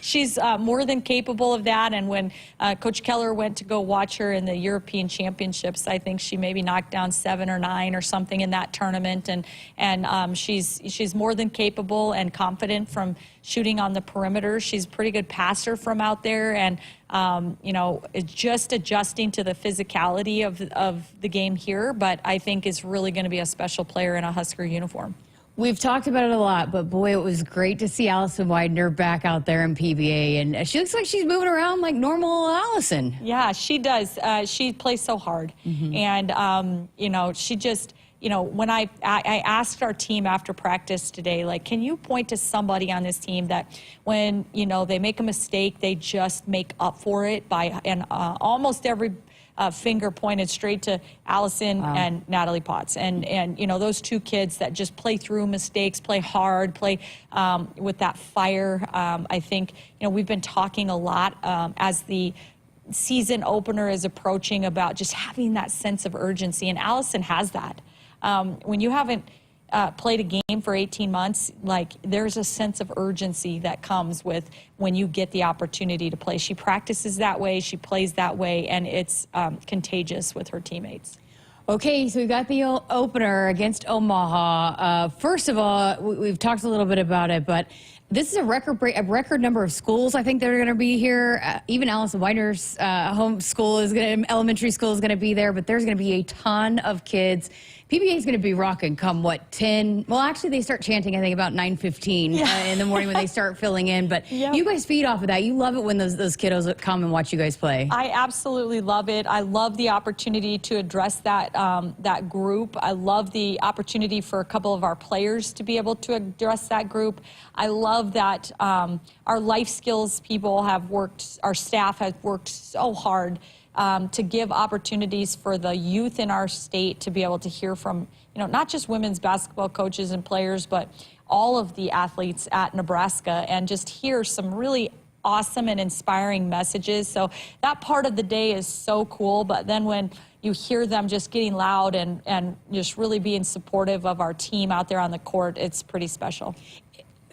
she's more than capable of that. And when Coach Keller went to go watch her in the European Championships, I think she maybe knocked down 7 or 9 or something in that tournament. And she's more than capable and confident from shooting on the perimeter. She's a pretty good passer from out there, and you know, just adjusting to the physicality of the game here. But I think is really going to be a special player in a Husker uniform. We've talked about it a lot, but boy, it was great to see Allison Widener back out there in PBA, and she looks like she's moving around like normal Allison. Yeah, she does. She plays so hard, and you know, she just, you know, when I asked our team after practice today, like, can you point to somebody on this team that when, you know, they make a mistake, they just make up for it by, and almost every finger pointed straight to Allison and Natalie Potts. And you know, those two kids that just play through mistakes, play hard, play with that fire. I think, you know, we've been talking a lot as the season opener is approaching about just having that sense of urgency, and Allison has that. When you haven't played a game for 18 months, like, there's a sense of urgency that comes with when you get the opportunity to play. She practices that way, she plays that way, and it's contagious with her teammates. Okay, so we got the opener against Omaha. First of all, we've talked a little bit about it, but this is a record number of schools, I think, that are going to be here. Even Allison Widener's home school elementary school is going to be there, but there's going to be a ton of kids. PBA is going to be rocking come, what, 10? Well, actually, they start chanting, I think, about 9:15 in the morning when they start filling in. But you guys feed off of that. You love it when those kiddos come and watch you guys play. I absolutely love it. I love the opportunity to address that, that group. I love the opportunity for a couple of our players to be able to address that group. I love that our life skills people have worked, our staff has worked so hard to give opportunities for the youth in our state to be able to hear from, you know, not just women's basketball coaches and players, but all of the athletes at Nebraska, and just hear some really awesome and inspiring messages. So that part of the day is so cool. But then when you hear them just getting loud and just really being supportive of our team out there on the court, it's pretty special.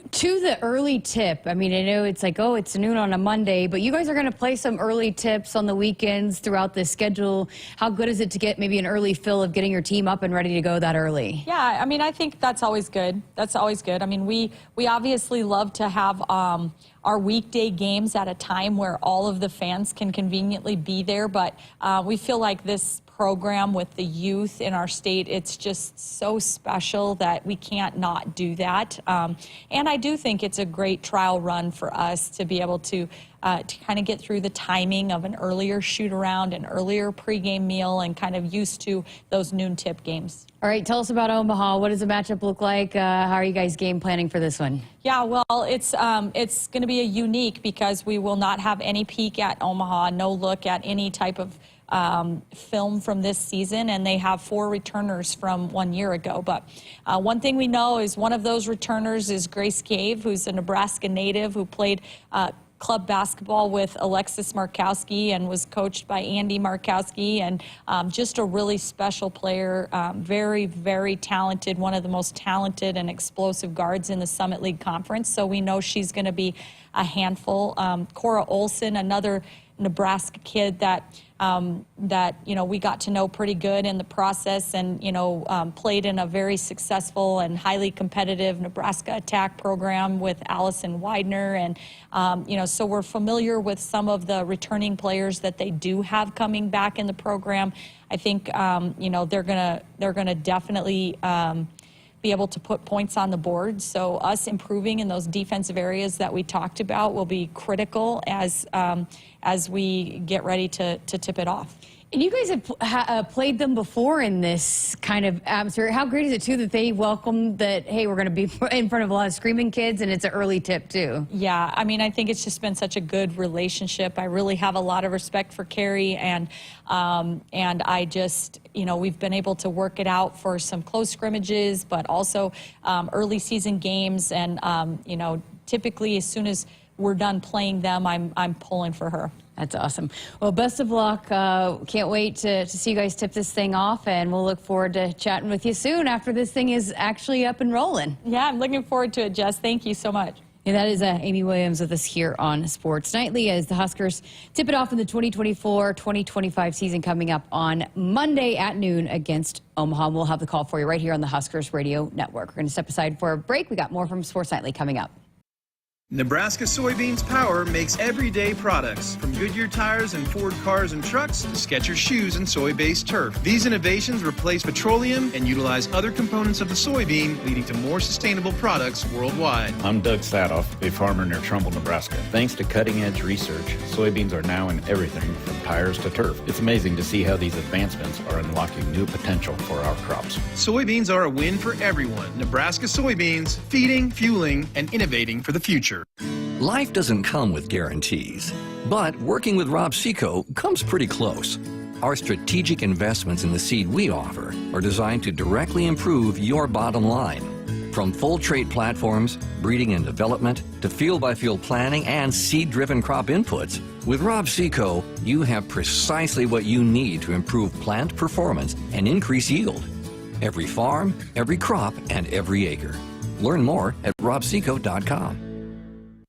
To the early tip, I mean, I know it's like, oh, it's noon on a Monday, but you guys are going to play some early tips on the weekends throughout the schedule. How good is it to get maybe an early fill of getting your team up and ready to go that early? Yeah, I mean, I think that's always good. That's always good. I mean, we obviously love to have our weekday games at a time where all of the fans can conveniently be there, but we feel like this program with the youth in our state, it's just so special that we can't not do that. And I do think it's a great trial run for us to be able to kind of get through the timing of an earlier shoot around, an earlier pregame meal, and kind of used to those noon tip games. All right, tell us about Omaha. What does the matchup look like? How are you guys game planning for this one? Yeah, well, it's going to be a unique because we will not have any peek at Omaha, no look at any type of film from this season, and they have 4 returners from 1 year ago. But one thing we know is one of those returners is Grace Cave, who's a Nebraska native who played club basketball with Alexis Markowski and was coached by Andy Markowski, and just a really special player, very, very talented, one of the most talented and explosive guards in the Summit League Conference. So we know she's going to be a handful. Cora Olson, another Nebraska kid that you know, we got to know pretty good in the process, and you know, played in a very successful and highly competitive Nebraska attack program with Allison Widener, and you know, so we're familiar with some of the returning players that they do have coming back in the program. I think you know, they're gonna definitely be able to put points on the board. So us improving in those defensive areas that we talked about will be critical as we get ready to tip it off. And you guys have played them before in this kind of atmosphere. How great is it, too, that they welcome that, hey, we're going to be in front of a lot of screaming kids, and it's an early tip, too? Yeah, I mean, I think it's just been such a good relationship. I really have a lot of respect for Carrie, and I just, you know, we've been able to work it out for some close scrimmages, but also early season games, and, you know, typically as soon as we're done playing them, I'm pulling for her. That's awesome. Well, best of luck. Can't wait to see you guys tip this thing off, and we'll look forward to chatting with you soon after this thing is actually up and rolling. Yeah, I'm looking forward to it, Jess. Thank you so much. And that is Amy Williams with us here on Sports Nightly as the Huskers tip it off in the 2024-2025 season coming up on Monday at noon against Omaha. We'll have the call for you right here on the Huskers Radio Network. We're going to step aside for a break. We got more from Sports Nightly coming up. Nebraska Soybeans Power makes everyday products, from Goodyear tires and Ford cars and trucks to Skechers shoes and soy-based turf. These innovations replace petroleum and utilize other components of the soybean, leading to more sustainable products worldwide. I'm Doug Sadoff, a farmer near Trumbull, Nebraska. Thanks to cutting-edge research, soybeans are now in everything from tires to turf. It's amazing to see how these advancements are unlocking new potential for our crops. Soybeans are a win for everyone. Nebraska soybeans, feeding, fueling, and innovating for the future. Life doesn't come with guarantees, but working with Rob Seco comes pretty close. Our strategic investments in the seed we offer are designed to directly improve your bottom line. From full trait platforms, breeding and development, to field-by-field planning and seed-driven crop inputs, with Rob Seco, you have precisely what you need to improve plant performance and increase yield. Every farm, every crop, and every acre. Learn more at robseco.com.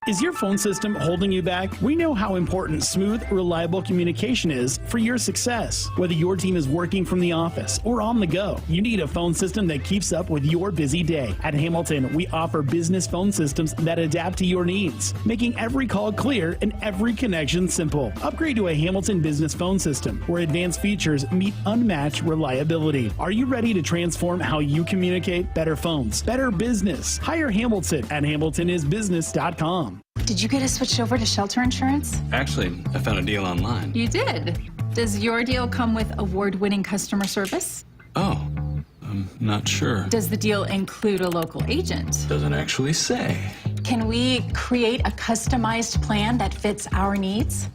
Is your phone system holding you back? We know how important smooth, reliable communication is for your success. Whether your team is working from the office or on the go, you need a phone system that keeps up with your busy day. At Hamilton, we offer business phone systems that adapt to your needs, making every call clear and every connection simple. Upgrade to a Hamilton business phone system where advanced features meet unmatched reliability. Are you ready to transform how you communicate? Better phones, better business. Hire Hamilton at hamiltonisbusiness.com. Did you get us switched over to shelter insurance? Actually, I found a deal online. You did? Does your deal come with award-winning customer service? Oh, I'm not sure. Does the deal include a local agent? Doesn't actually say. Can we create a customized plan that fits our needs?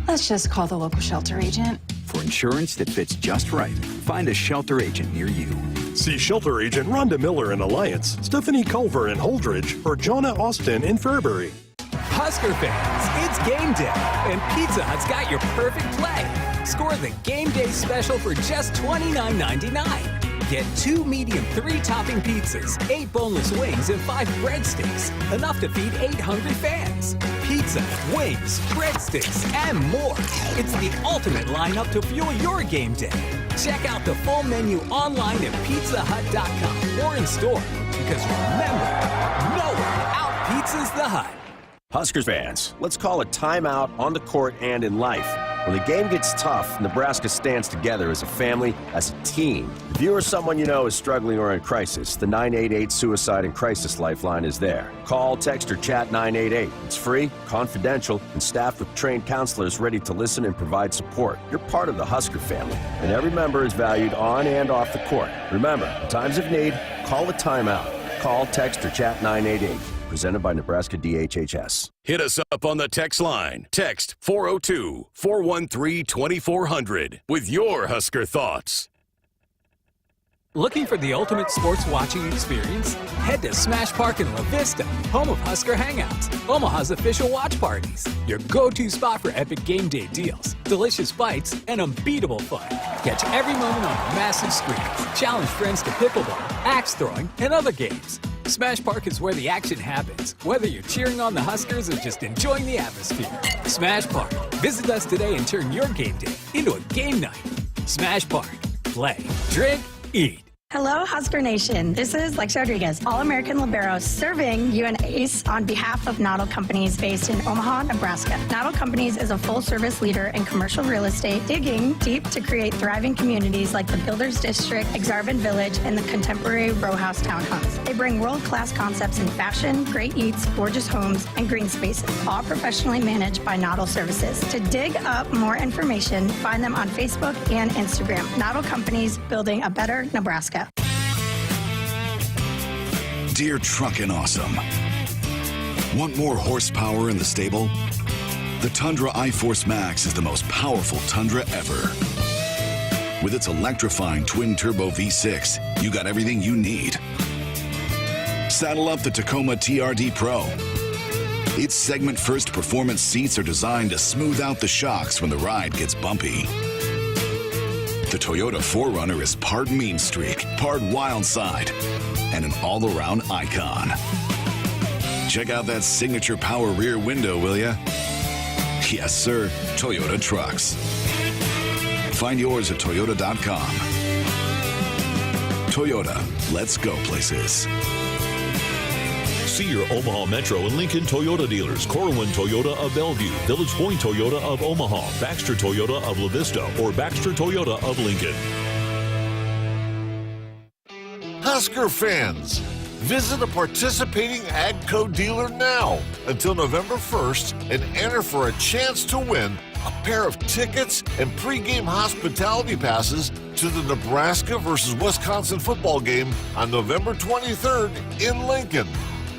Let's just call the local shelter agent. For insurance that fits just right, find a shelter agent near you. See shelter agent Rhonda Miller in Alliance, Stephanie Culver in Holdridge, or Jonna Austin in Fairbury. Husker fans, it's game day, and Pizza Hut's got your perfect play. Score the game day special for just $29.99. Get 2 medium 3-topping pizzas, 8 boneless wings, and 5 breadsticks. Enough to feed 800 fans. Pizza, wings, breadsticks, and more. It's the ultimate lineup to fuel your game day. Check out the full menu online at pizzahut.com or in store. Because remember, no one out-pizzas the Hut. Huskers fans, let's call a timeout on the court and in life. When the game gets tough, Nebraska stands together as a family, as a team. If you or someone you know is struggling or in crisis, the 988 Suicide and Crisis Lifeline is there. Call, text, or chat 988. It's free, confidential, and staffed with trained counselors ready to listen and provide support. You're part of the Husker family, and every member is valued on and off the court. Remember, in times of need, call a timeout. Call, text, or chat 988. Presented by Nebraska DHHS. Hit us up on the text line. Text 402-413-2400 with your Husker thoughts. Looking for the ultimate sports watching experience? Head to Smash Park in La Vista, home of Husker Hangouts, Omaha's official watch parties. Your go-to spot for epic game day deals, delicious bites, and unbeatable fun. Catch every moment on massive screens. Challenge friends to pickleball, axe throwing, and other games. Smash Park is where the action happens, whether you're cheering on the Huskers or just enjoying the atmosphere. Smash Park. Visit us today and turn your game day into a game night. Smash Park. Play, drink, eat. Hello, Husker Nation. This is Lexi Rodriguez, All-American Libero, serving you and Ace on behalf of Noddle Companies based in Omaha, Nebraska. Noddle Companies is a full-service leader in commercial real estate, digging deep to create thriving communities like the Builders District, Exarban Village, and the contemporary row house townhomes. They bring world-class concepts in fashion, great eats, gorgeous homes, and green spaces, all professionally managed by Noddle Services. To dig up more information, find them on Facebook and Instagram. Noddle Companies, building a better Nebraska. Dear Truckin' Awesome. Want more horsepower in the stable? The Tundra iForce Max is the most powerful Tundra ever. With its electrifying twin-turbo V6, you got everything you need. Saddle up the Tacoma TRD Pro. Its segment-first performance seats are designed to smooth out the shocks when the ride gets bumpy. The Toyota 4Runner is part mean streak, part wild side, and an all-around icon. Check out that signature power rear window, will ya? Yes, sir. Toyota trucks. Find yours at toyota.com. Toyota, let's go places. See your Omaha Metro and Lincoln Toyota dealers. Corwin Toyota of Bellevue, Village Point Toyota of Omaha, Baxter Toyota of La Vista, or Baxter Toyota of Lincoln. Husker fans, visit a participating AGCO dealer now until November 1st and enter for a chance to win a pair of tickets and pregame hospitality passes to the Nebraska versus Wisconsin football game on November 23rd in Lincoln.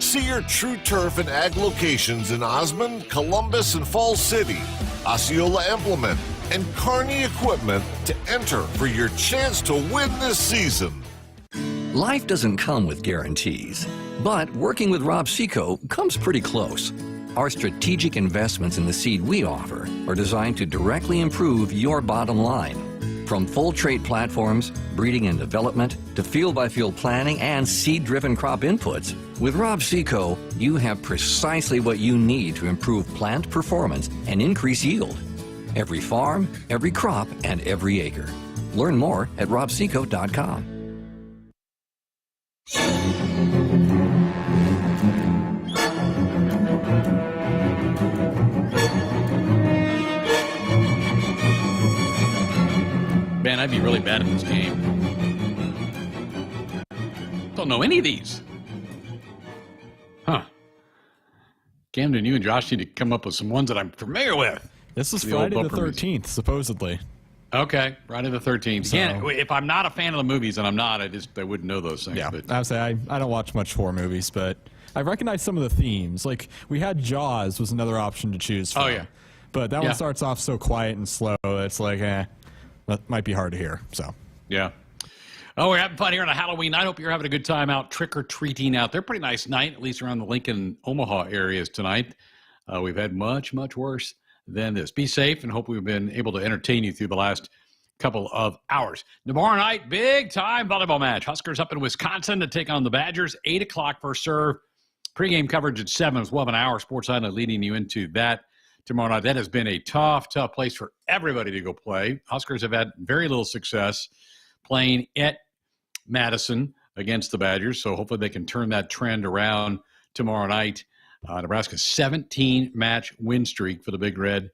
See your True Turf and Ag locations in Osmond, Columbus, and Falls City, Osceola Implement, and Kearney Equipment to enter for your chance to win this season. Life doesn't come with guarantees, but working with Rob Seco comes pretty close. Our strategic investments in the seed we offer are designed to directly improve your bottom line. From full trait platforms, breeding and development, to field-by-field planning and seed-driven crop inputs, with Rob Seco, you have precisely what you need to improve plant performance and increase yield. Every farm, every crop, and every acre. Learn more at robseco.com. Man, I'd be really bad at this game. Don't know any of these. Huh. Camden, you and Josh need to come up with some ones that I'm familiar with. This is Friday the 13th, supposedly. Okay, Friday the 13th. So, Again, if I'm not a fan of the movies, and I'm not, I wouldn't know those things. Yeah, but. I would say I don't watch much horror movies, but I recognize some of the themes. Like, we had Jaws was another option to choose from. Oh, yeah. But that one starts off so quiet and slow, it's like, that might be hard to hear. So. Yeah. Oh, we're having fun here on a Halloween night. I hope you're having a good time out trick-or-treating out there. Pretty nice night, at least around the Lincoln, Omaha areas tonight. We've had much, much worse than this. Be safe, and hope we've been able to entertain you through the last couple of hours. Tomorrow night, big-time volleyball match. Huskers up in Wisconsin to take on the Badgers. 8 o'clock first serve. Pre-game coverage at 7 as well. An hour. Sports Island leading you into that tomorrow night. That has been a tough place for everybody to go play. Huskers have had very little success playing at Madison against the Badgers, so hopefully they can turn that trend around tomorrow night. Nebraska's 17-match win streak for the Big Red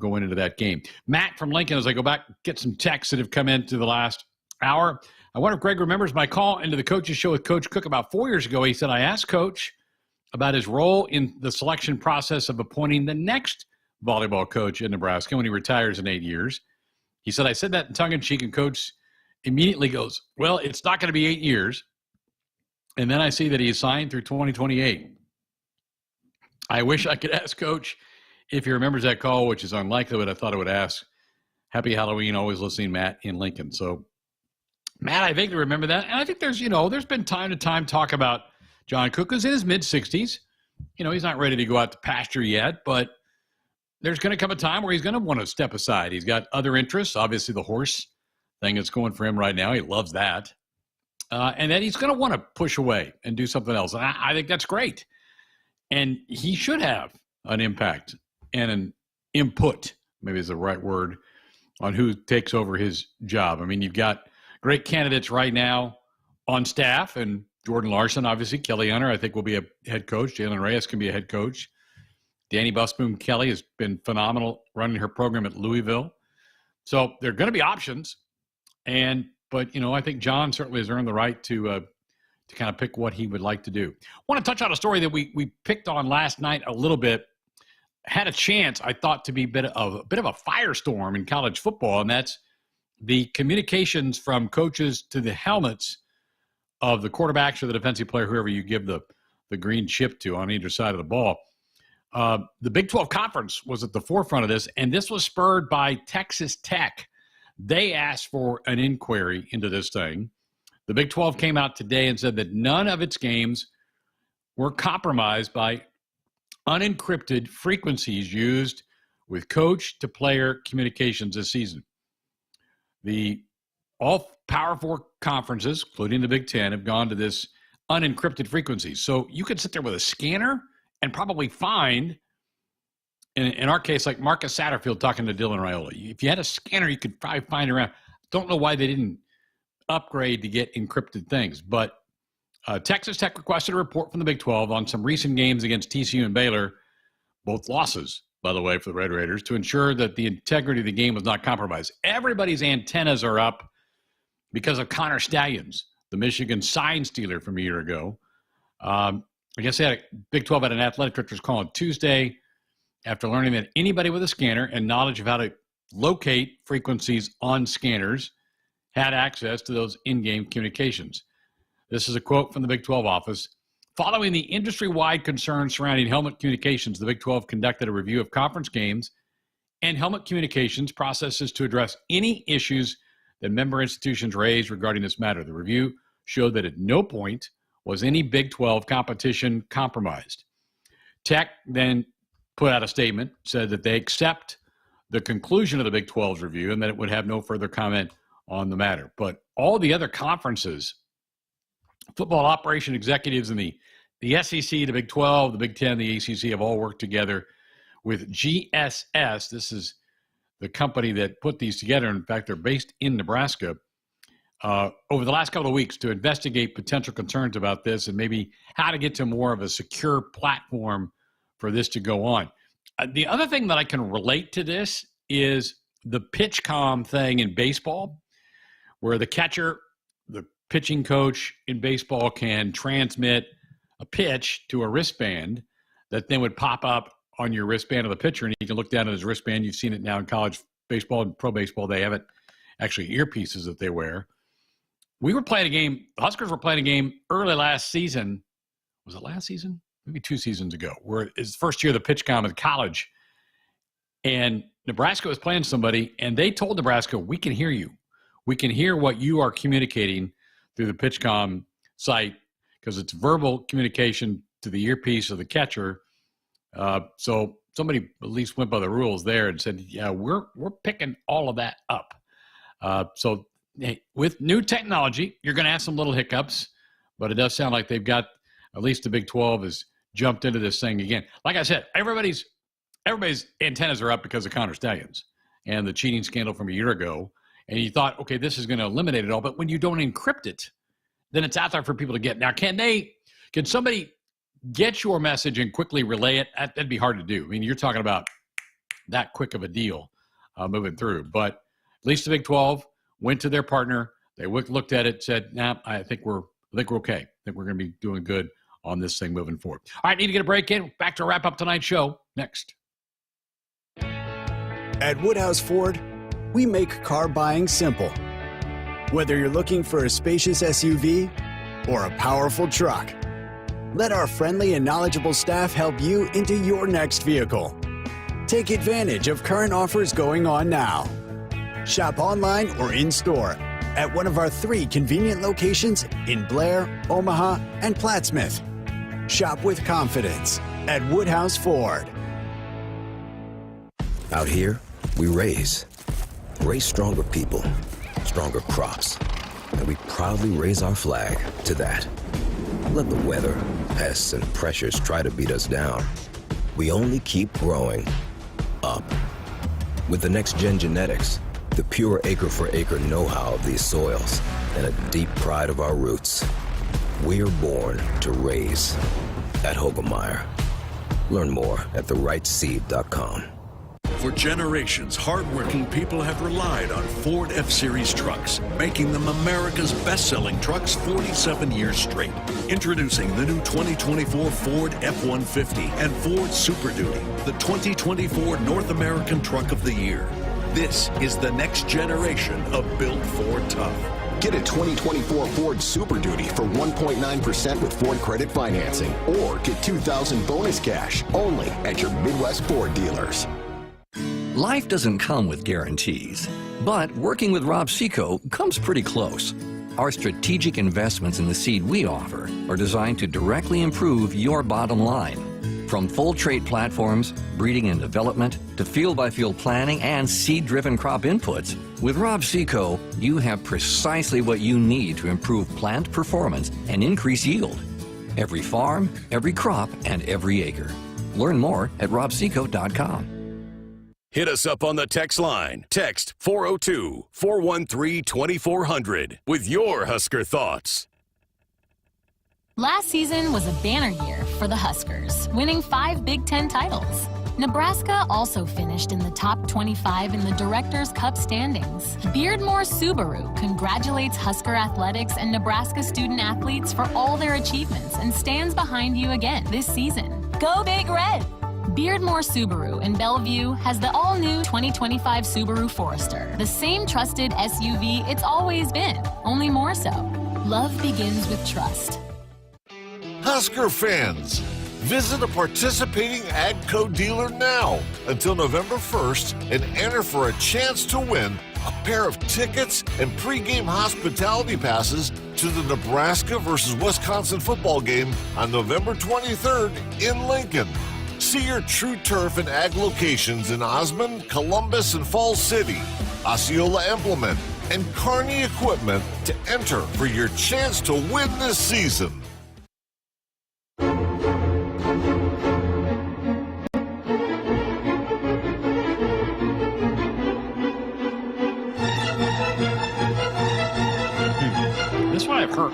going into that game. Matt from Lincoln, as I go back, get some texts that have come into the last hour. I wonder if Greg remembers my call into the Coaches Show with Coach Cook about 4 years ago. He said, I asked Coach about his role in the selection process of appointing the next volleyball coach in Nebraska when he retires in 8 years. He said, I said that in tongue-in-cheek, and Coach immediately goes, well, it's not going to be 8 years. And then I see that he is signed through 2028. I wish I could ask Coach if he remembers that call, which is unlikely, but I thought I would ask. Happy Halloween, always listening, Matt in Lincoln. So, Matt, I vaguely remember that. And I think there's been time to time talk about John Cook is in his mid-60s. He's not ready to go out to pasture yet, but there's going to come a time where he's going to want to step aside. He's got other interests, obviously the horse thing that's going for him right now. He loves that. And then he's going to want to push away and do something else. And I think that's great. And he should have an impact and an input, maybe is the right word, on who takes over his job. I mean, you've got great candidates right now on staff, and Jordan Larson, obviously, Kelly Hunter, I think will be a head coach. Jalen Reyes can be a head coach. Danny Busboom Kelly has been phenomenal running her program at Louisville. So there are going to be options. But I think John certainly has earned the right to kind of pick what he would like to do. I want to touch on a story that we picked on last night a little bit. Had a chance, I thought, to be a bit of a firestorm in college football, and that's the communications from coaches to the helmets of the quarterbacks or the defensive player, whoever you give the green chip to on either side of the ball. The Big 12 Conference was at the forefront of this, and this was spurred by Texas Tech. They asked for an inquiry into this thing. The Big 12 came out today and said that none of its games were compromised by unencrypted frequencies used with coach-to-player communications this season. All Power 4 conferences, including the Big Ten, have gone to this unencrypted frequencies. So you could sit there with a scanner and probably find, in our case, like Marcus Satterfield talking to Dylan Raiola. If you had a scanner, you could probably find around. Don't know why they didn't upgrade to get encrypted things. But Texas Tech requested a report from the Big 12 on some recent games against TCU and Baylor, both losses, by the way, for the Red Raiders, to ensure that the integrity of the game was not compromised. Everybody's antennas are up because of Connor Stallions, the Michigan sign stealer from a year ago. I guess they had Big 12 had an athletic director's call on Tuesday after learning that anybody with a scanner and knowledge of how to locate frequencies on scanners had access to those in-game communications. This is a quote from the Big 12 office. Following the industry-wide concerns surrounding helmet communications, the Big 12 conducted a review of conference games and helmet communications processes to address any issues that member institutions raised regarding this matter. The review showed that at no point was any Big 12 competition compromised. Tech then put out a statement, said that they accept the conclusion of the Big 12's review and that it would have no further comment on the matter. But all the other conferences, football operation executives in the SEC, the Big 12, the Big 10, the ACC have all worked together with GSS. This is the company that put these together. In fact, they're based in Nebraska. Over the last couple of weeks to investigate potential concerns about this and maybe how to get to more of a secure platform for this to go on. The other thing that I can relate to this is the pitch-com thing in baseball, where the catcher, the pitching coach in baseball can transmit a pitch to a wristband that then would pop up on your wristband of the pitcher, and you can look down at his wristband. You've seen it now in college baseball and pro baseball. They have it, actually earpieces that they wear. We were playing a game, the Huskers were playing a game early last season. Was it last season? Maybe 2 seasons ago, where it's the first year of the pitch-com at college. And Nebraska was playing somebody, and they told Nebraska, we can hear you. We can hear what you are communicating through the pitch-com site because it's verbal communication to the earpiece of the catcher. So somebody at least went by the rules there and said, yeah, we're picking all of that up. So hey, with new technology, you're going to have some little hiccups, but it does sound like they've got, at least the Big 12 has jumped into this thing again. Like I said, everybody's antennas are up because of Connor Stallions and the cheating scandal from a year ago. And you thought, okay, this is going to eliminate it all. But when you don't encrypt it, then it's out there for people to get. Now, can somebody get your message and quickly relay it? That'd be hard to do. I mean, you're talking about that quick of a deal moving through. But at least the Big 12 went to their partner. They looked at it, said, nah, I think we're okay. I think we're going to be doing good on this thing moving forward. All right, need to get a break in. Back to wrap up tonight's show next. At Woodhouse Ford, we make car buying simple. Whether you're looking for a spacious SUV or a powerful truck, let our friendly and knowledgeable staff help you into your next vehicle. Take advantage of current offers going on now. Shop online or in-store at one of our 3 convenient locations in Blair, Omaha, and Plattsmouth. Shop with confidence at Woodhouse Ford. Out here, we raise stronger people, stronger crops, and we proudly raise our flag to that. Let the weather, pests, and pressures try to beat us down. We only keep growing up. With the next-gen genetics, the pure acre-for-acre know-how of these soils, and a deep pride of our roots, we are born to raise at Hoiberg. Learn more at therightseed.com. For generations, hardworking people have relied on Ford F-Series trucks, making them America's best-selling trucks 47 years straight. Introducing the new 2024 Ford F-150 and Ford Super Duty, the 2024 North American Truck of the Year. This is the next generation of Built Ford Tough. Get a 2024 Ford Super Duty for 1.9% with Ford Credit Financing, or get $2,000 bonus cash only at your Midwest Ford dealers. Life doesn't come with guarantees, but working with Rob Seco comes pretty close. Our strategic investments in the seed we offer are designed to directly improve your bottom line. From full trait platforms, breeding and development, to field-by-field planning and seed-driven crop inputs, with Rob Seco, you have precisely what you need to improve plant performance and increase yield. Every farm, every crop, and every acre. Learn more at robseco.com. Hit us up on the text line. Text 402-413-2400 with your Husker thoughts. Last season was a banner year for the Huskers, winning 5 Big Ten titles. Nebraska also finished in the top 25 in the Directors' Cup standings. Beardmore Subaru congratulates Husker Athletics and Nebraska student athletes for all their achievements and stands behind you again this season. Go Big Red! Beardmore Subaru in Bellevue has the all-new 2025 Subaru Forester, the same trusted SUV it's always been, only more so. Love begins with trust. Husker fans, visit a participating AGCO dealer now until November 1st and enter for a chance to win a pair of tickets and pregame hospitality passes to the Nebraska versus Wisconsin football game on November 23rd in Lincoln. See your True Turf and Ag locations in Osmond, Columbus, and Falls City, Osceola Implement, and Kearney Equipment to enter for your chance to win this season. This one I've heard.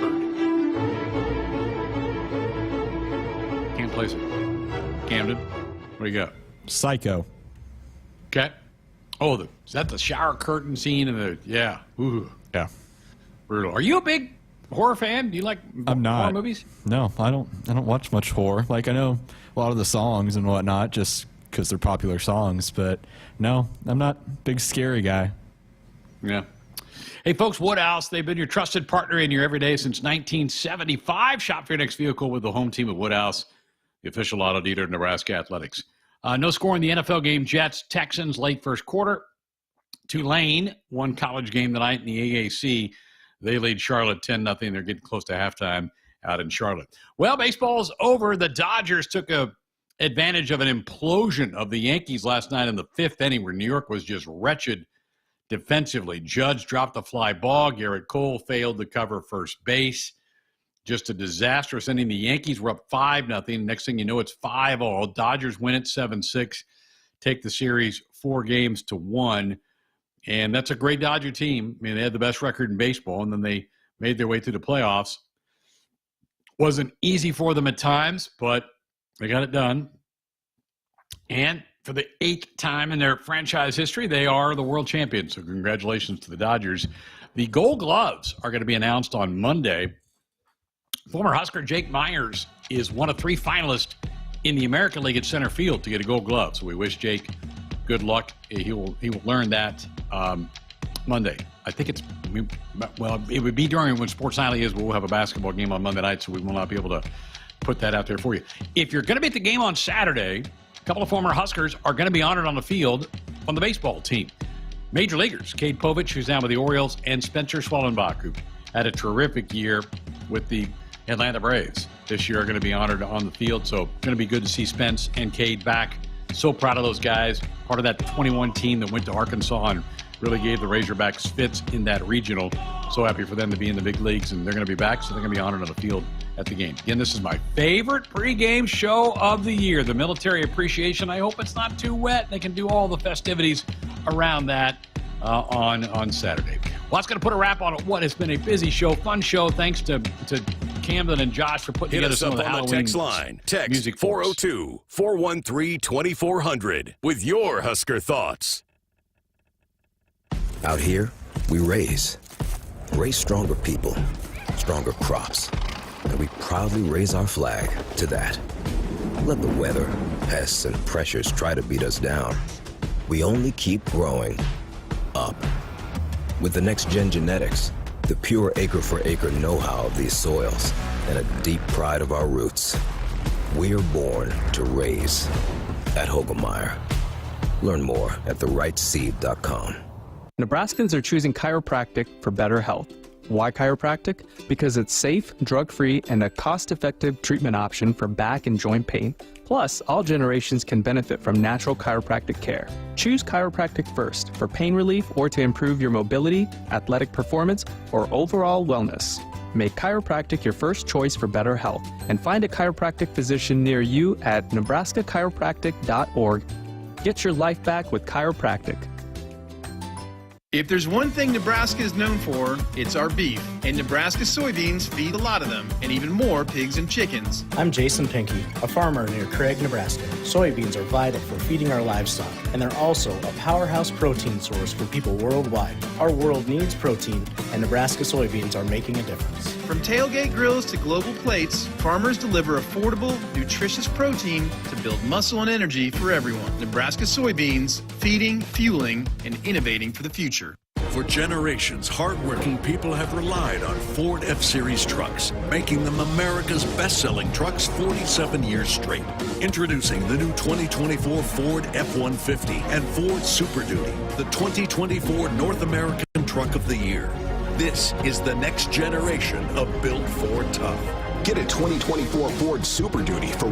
Can't place it. Camden, what do you got? Psycho. Okay. Oh, is that the shower curtain scene? Yeah. Ooh. Yeah. Brutal. Are you a big horror fan? Do you like I'm not. horror movies? No, I don't watch much horror. Like, I know a lot of the songs and whatnot just because they're popular songs, but no, I'm not a big scary guy. Yeah. Hey, folks, Woodhouse, they've been your trusted partner in your everyday since 1975. Shop for your next vehicle with the home team of Woodhouse, the official auto dealer of Nebraska Athletics. No score in the NFL game. Jets, Texans, late first quarter. Tulane won college game tonight in the AAC. They lead Charlotte 10-0. They're getting close to halftime out in Charlotte. Well, baseball's over. The Dodgers took advantage of an implosion of the Yankees last night in the 5th inning where New York was just wretched defensively. Judge dropped the fly ball. Garrett Cole failed to cover first base. Just a disastrous inning. The Yankees were up 5-0. Next thing you know, it's 5-all. Dodgers win it 7-6. Take the series 4-1. And that's a great Dodger team. I mean, they had the best record in baseball, and then they made their way through the playoffs. Wasn't easy for them at times, but they got it done. And for the 8th time in their franchise history, they are the world champions. So congratulations to the Dodgers. The Gold Gloves are going to be announced on Monday. Former Husker Jake Myers is one of 3 finalists in the American League at center field to get a Gold Glove. So we wish Jake good luck. He will learn that Monday. I think it would be during when Sports Nightly is. We'll have a basketball game on Monday night, so we will not be able to put that out there for you. If you're going to be at the game on Saturday, a couple of former Huskers are going to be honored on the field on the baseball team. Major leaguers, Cade Povich, who's now with the Orioles, and Spencer Swellenbach, who had a terrific year with the Atlanta Braves. This year are going to be honored on the field, so going to be good to see Spence and Cade back. So proud of those guys. Part of that 21 team that went to Arkansas and really gave the Razorbacks fits in that regional. So happy for them to be in the big leagues, and they're going to be back, so they're going to be honored on the field at the game. Again, this is my favorite pregame show of the year, the Military Appreciation. I hope it's not too wet. They can do all the festivities around that on Saturday. Well, that's going to put a wrap on what has been a busy show, fun show. Thanks to Camden and Josh for putting together some of the Halloween text line. Text music 402-413-2400 with your Husker thoughts. Out here, we raise stronger people, stronger crops, and we proudly raise our flag to that. Let the weather, pests, and pressures try to beat us down. We only keep growing up. With the next-gen genetics, the pure acre-for-acre know-how of these soils, and a deep pride of our roots, we're born to raise at Hoiberg. Learn more at therightseed.com. Nebraskans are choosing chiropractic for better health. Why chiropractic? Because it's safe, drug-free, and a cost-effective treatment option for back and joint pain. Plus, all generations can benefit from natural chiropractic care. Choose chiropractic first for pain relief or to improve your mobility, athletic performance, or overall wellness. Make chiropractic your first choice for better health and find a chiropractic physician near you at nebraska-chiropractic.org. Get your life back with chiropractic. If there's one thing Nebraska is known for, it's our beef. And Nebraska soybeans feed a lot of them, and even more pigs and chickens. I'm Jason Pinky, a farmer near Craig, Nebraska. Soybeans are vital for feeding our livestock, and they're also a powerhouse protein source for people worldwide. Our world needs protein, and Nebraska soybeans are making a difference. From tailgate grills to global plates, farmers deliver affordable, nutritious protein to build muscle and energy for everyone. Nebraska soybeans, feeding, fueling, and innovating for the future. For generations, hardworking people have relied on Ford F-Series trucks, making them America's best-selling trucks 47 years straight. Introducing the new 2024 Ford F-150 and Ford Super Duty, the 2024 North American Truck of the Year. This is the next generation of built Ford tough. Get a 2024 Ford Super Duty for